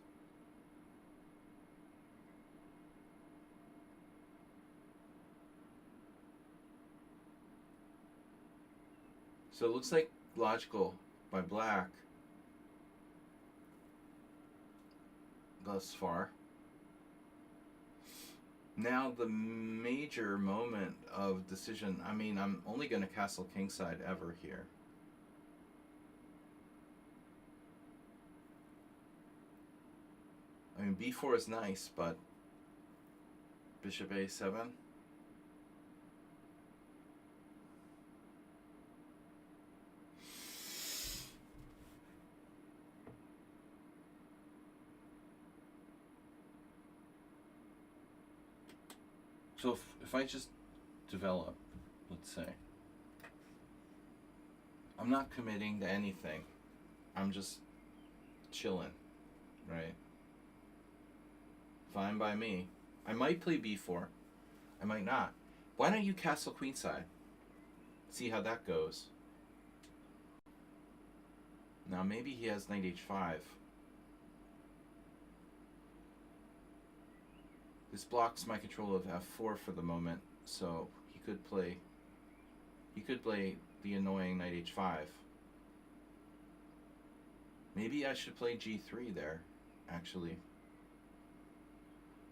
So it looks like logical by black thus far. Now the major moment of decision. I mean, I'm only going to castle kingside ever here. I mean, b4 is nice, but bishop a7. So if I just develop, let's say, I'm not committing to anything. I'm just chilling, right? Fine by me. I might play b4. I might not. Why don't you castle queenside? See how that goes. Now maybe he has knight h5. This blocks my control of f4 for the moment, so he could play the annoying knight h5. Maybe I should play g3 there, actually.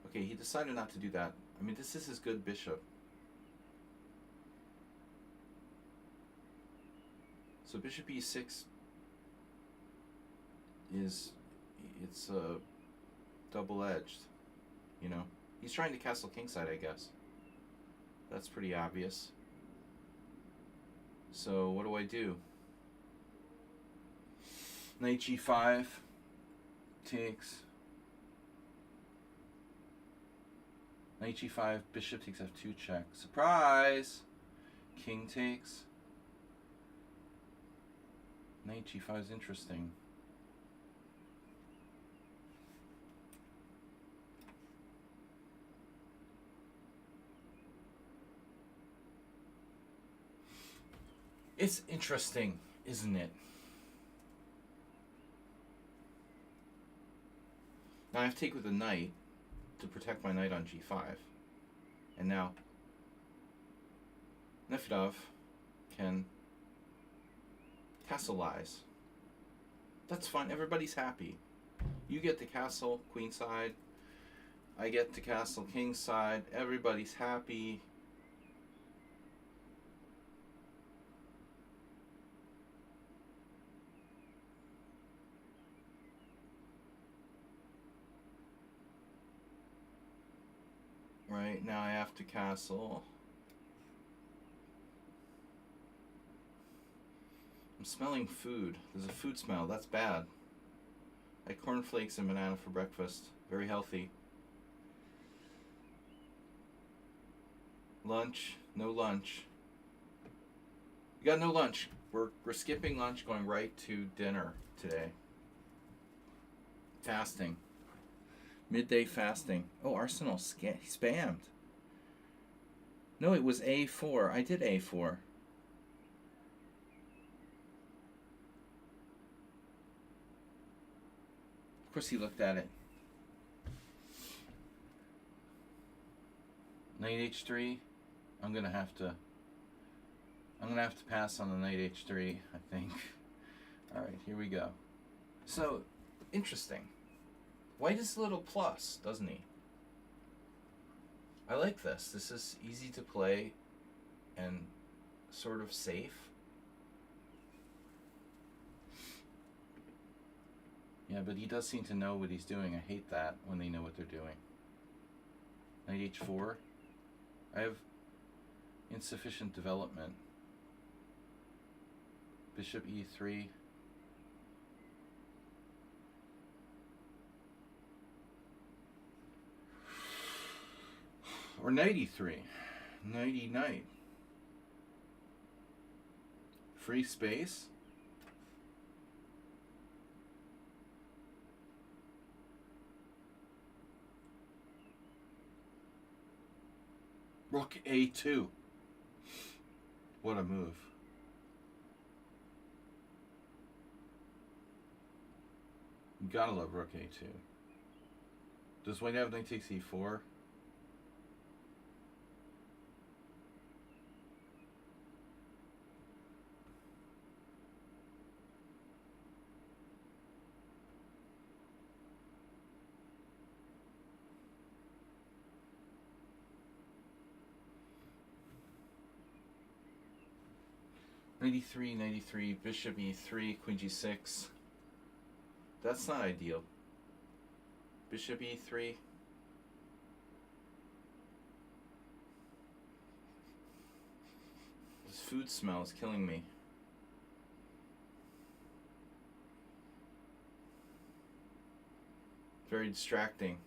Okay, he decided not to do that. I mean, this is his good bishop. So bishop e6 it's double-edged, you know. He's trying to castle kingside, I guess. That's pretty obvious. So what do? Knight g5 takes. Knight g5, bishop takes f2 check. Surprise! King takes. Knight g5 is interesting. It's interesting, isn't it? Now I have to take with the knight to protect my knight on g5. And now Nefedov can castleize. That's fine, everybody's happy. You get to castle queenside, I get to castle kingside, everybody's happy. Right, now I have to castle. I'm smelling food. There's a food smell. That's bad. I had cornflakes and banana for breakfast. Very healthy. Lunch. No lunch. We got no lunch. We're skipping lunch, going right to dinner today. Fasting. Midday fasting. Oh, Arsenal spammed. No, it was A4. I did A4. Of course he looked at it. Knight H3. I'm gonna have to pass on the Knight H3, I think. Alright, here we go. So, interesting. White is a little plus, doesn't he? I like this. This is easy to play and sort of safe. Yeah, but he does seem to know what he's doing. I hate that when they know what they're doing. Knight h4. I have insufficient development. Bishop e3. Or knight e3. Knight e-knight. Free space. Rook a2. What a move. You gotta love rook a2. Does white have knight takes e4? 93, 93, bishop e3, queen g6. That's not ideal. Bishop e3. This food smell is killing me. Very distracting.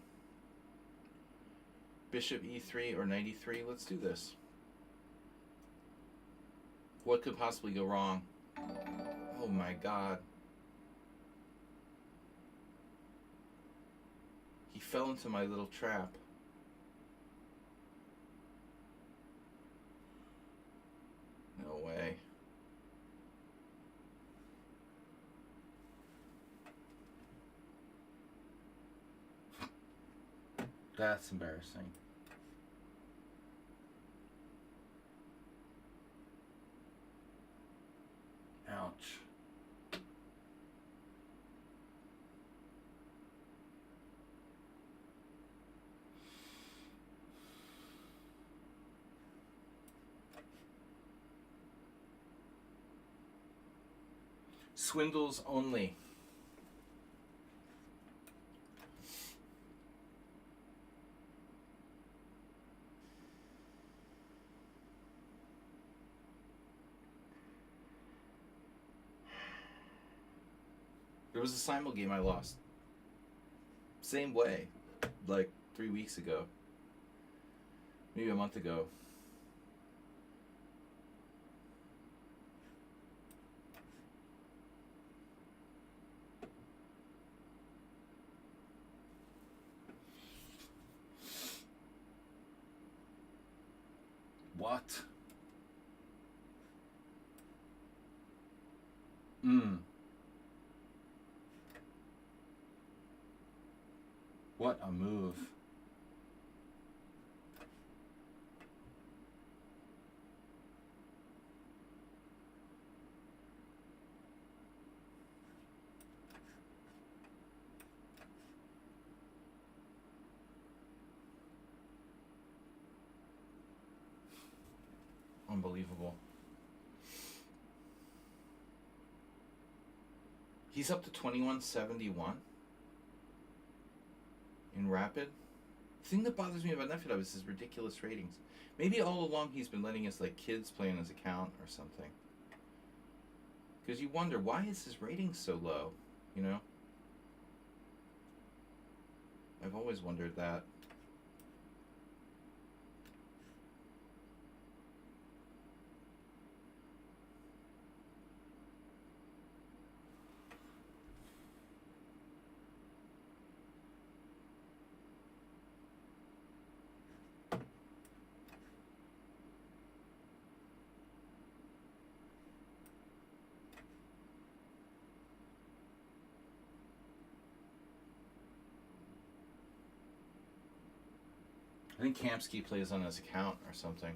Bishop e3 or knight e3. Let's do this. What could possibly go wrong? Oh my god. He fell into my little trap. No way. That's embarrassing. Ouch. Swindles only. There was a simul game I lost. Same way. Like 3 weeks ago. Maybe a month ago. What? What a move. Unbelievable. He's up to 2171 in rapid. The thing that bothers me about Nefedov is his ridiculous ratings. Maybe all along he's been letting us like kids play on his account or something. Because you wonder, why is his rating so low? You know? I've always wondered that. I think Kamsky plays on his account or something.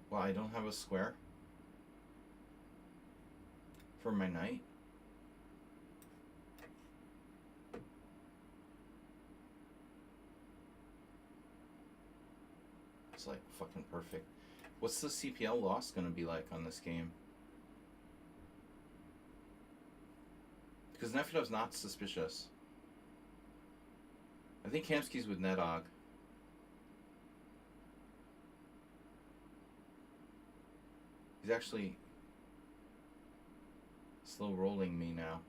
Well, I don't have a square for my knight. It's like fucking perfect. What's the CPL loss gonna be like on this game? Because Nefedov's not suspicious. I think Kamsky's with Nedog. He's actually slow rolling me now.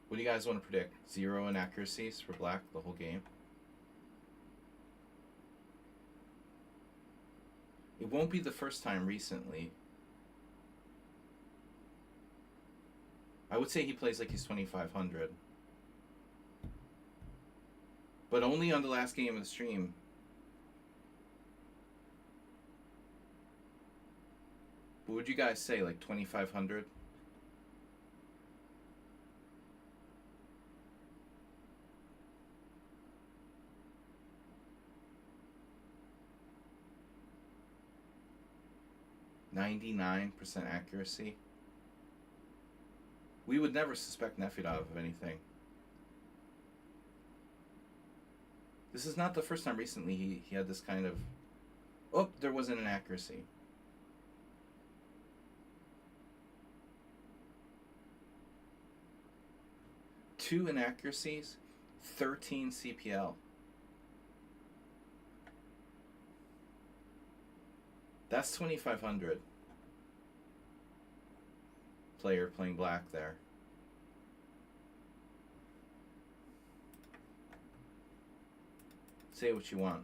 What do you guys want to predict? 0 inaccuracies for black the whole game? It won't be the first time recently. I would say he plays like he's 2500. But only on the last game of the stream. What would you guys say, like 2500? 99% accuracy. We would never suspect Nefedov of anything. This is not the first time recently he had this kind of... Oh, there wasn't an accuracy. Two inaccuracies, 13 CPL. That's 2,500. Player playing black there. Say what you want.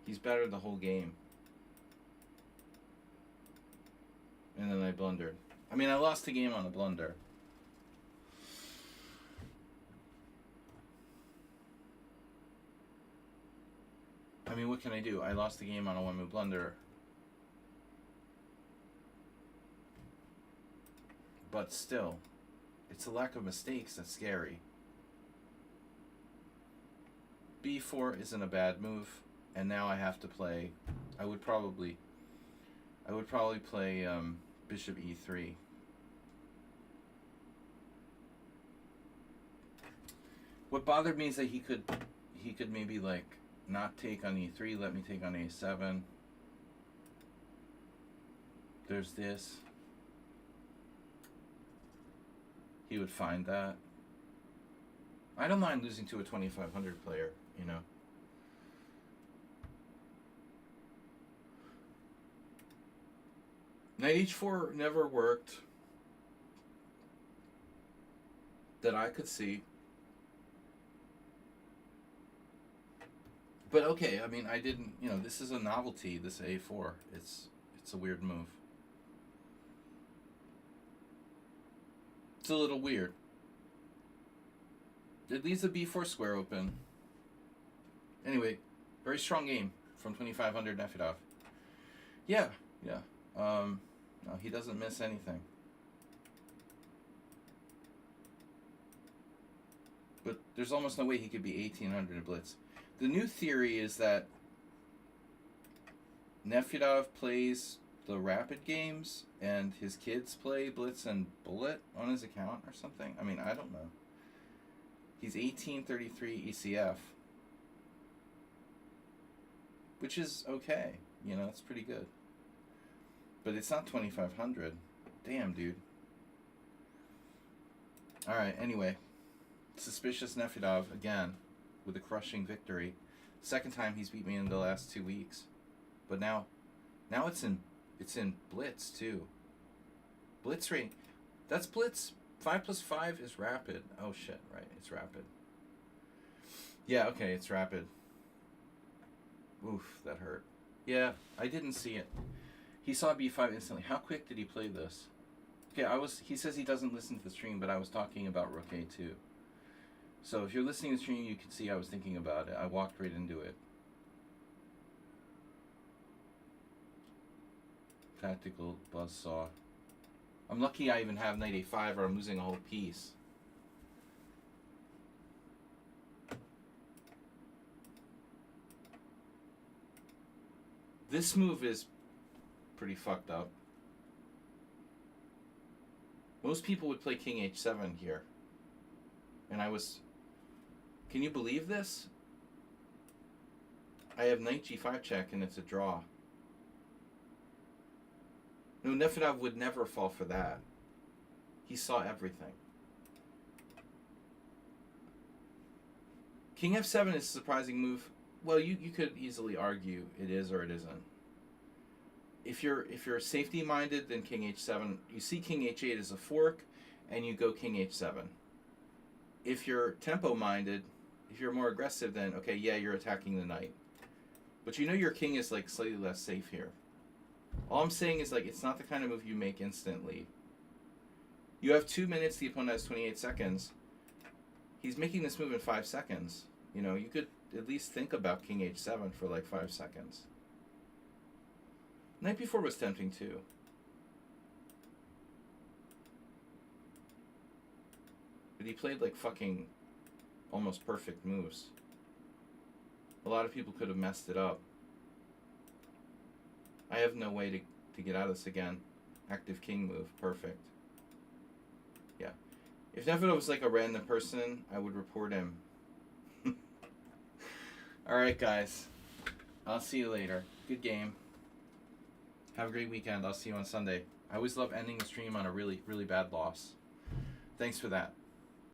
He's better the whole game. And then I blundered. I mean, I lost the game on a blunder. I mean, what can I do? I lost the game on a one-move blunder. But still, it's a lack of mistakes that's scary. B4 isn't a bad move, and now I have to play. I would probably play Bishop E3. What bothered me is that he could maybe like not take on E3, let me take on A7. There's this. He would find that. I don't mind losing to a 2,500 player, you know. Knight H4 never worked that I could see. But okay, I mean, I didn't, you know, this is a novelty, this A4. It's a weird move. It's a little weird. It leaves the B4 square open. Anyway, very strong game from 2,500 Nefedov. Yeah. No, he doesn't miss anything. But there's almost no way he could be 1,800 Blitz. The new theory is that Nefedov plays the rapid games and his kids play Blitz and Bullet on his account or something. I mean, I don't know. He's 1833 ECF, which is okay. You know, it's pretty good. But it's not 2,500. Damn, dude. Alright, anyway. Suspicious Nefedov again with a crushing victory. Second time he's beat me in the last 2 weeks. But now it's in Blitz too. Blitz rate. That's Blitz. 5 plus 5 is rapid. Oh shit, right. It's rapid. Yeah, okay, it's rapid. Oof, that hurt. Yeah, I didn't see it. He saw B5 instantly. How quick did he play this? Okay, he says he doesn't listen to the stream, but I was talking about Rook A2. So if you're listening to the stream, you can see I was thinking about it. I walked right into it. Tactical buzzsaw. I'm lucky I even have Knight A5 or I'm losing a whole piece. This move is pretty fucked up. Most people would play King H7 here. And I was... Can you believe this? I have Knight G5 check and it's a draw. No, Nefedov would never fall for that. He saw everything. King F7 is a surprising move. Well, you could easily argue it is or it isn't. If you're safety minded, then King H7. You see King H8 as a fork, and you go King H7. If you're tempo minded, if you're more aggressive, then okay, yeah, you're attacking the knight. But you know your king is like slightly less safe here. All I'm saying is like it's not the kind of move you make instantly. You have 2 minutes. The opponent has 28 seconds. He's making this move in 5 seconds. You know, you could at least think about King H7 for like 5 seconds. Knight B4 was tempting too. But he played like fucking almost perfect moves. A lot of people could have messed it up. I have no way to get out of this again. Active king move. Perfect. Yeah. If Neville was like a random person, I would report him. Alright, guys. I'll see you later. Good game. Have a great weekend. I'll see you on Sunday. I always love ending the stream on a really, really bad loss. Thanks for that.